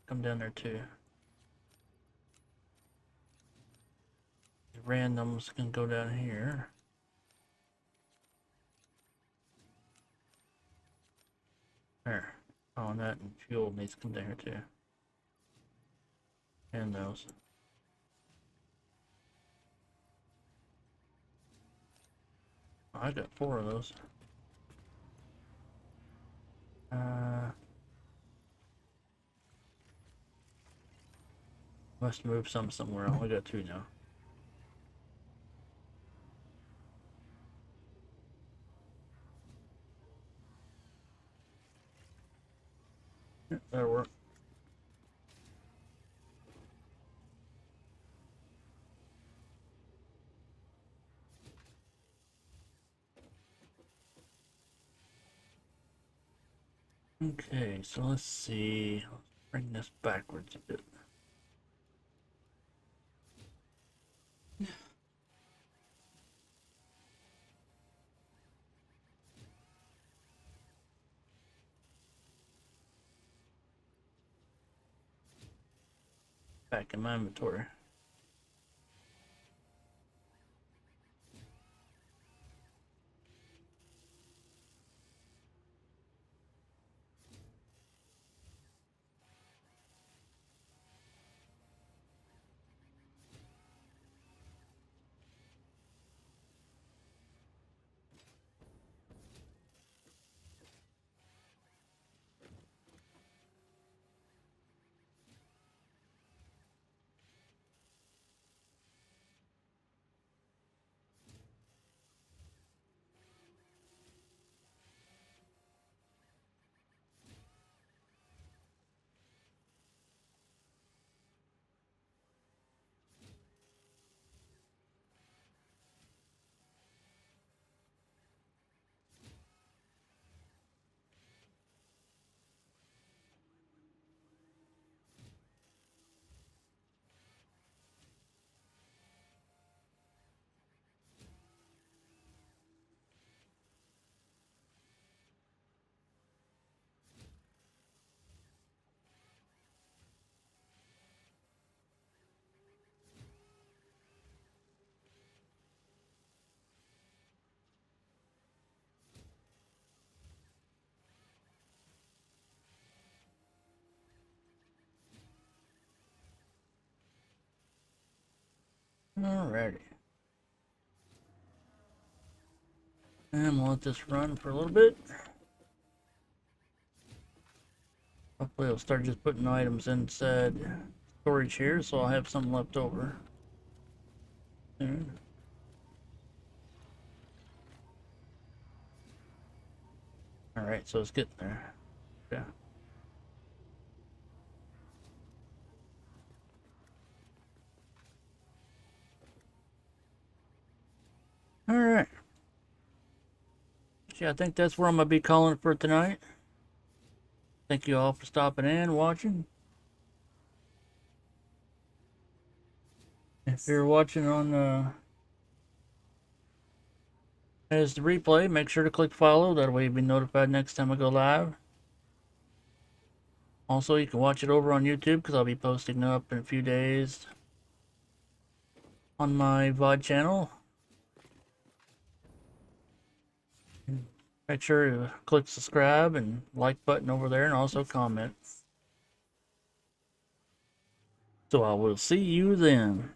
Come down there too. The randoms can go down here. There. Oh, and that and fuel needs to come down here too. And those. Oh, I got 4 of those. Must move some somewhere else. I got 2 now. Yeah, that'll work. Okay, so let's see. Let's bring this backwards a bit. Back in my inventory. Alrighty. And we'll let this run for a little bit. Hopefully it'll start just putting items inside storage here, so I'll have some left over. Alright, so it's getting there. Yeah. yeah, I think that's where I'm going to be calling for tonight. Thank you all for stopping in, watching. If you're watching on as the replay, make sure to click follow. That way you'll be notified next time I go live. Also, you can watch it over on YouTube because I'll be posting up in a few days on my VOD channel. Make sure to click subscribe and like button over there and also comment. So I will see you then.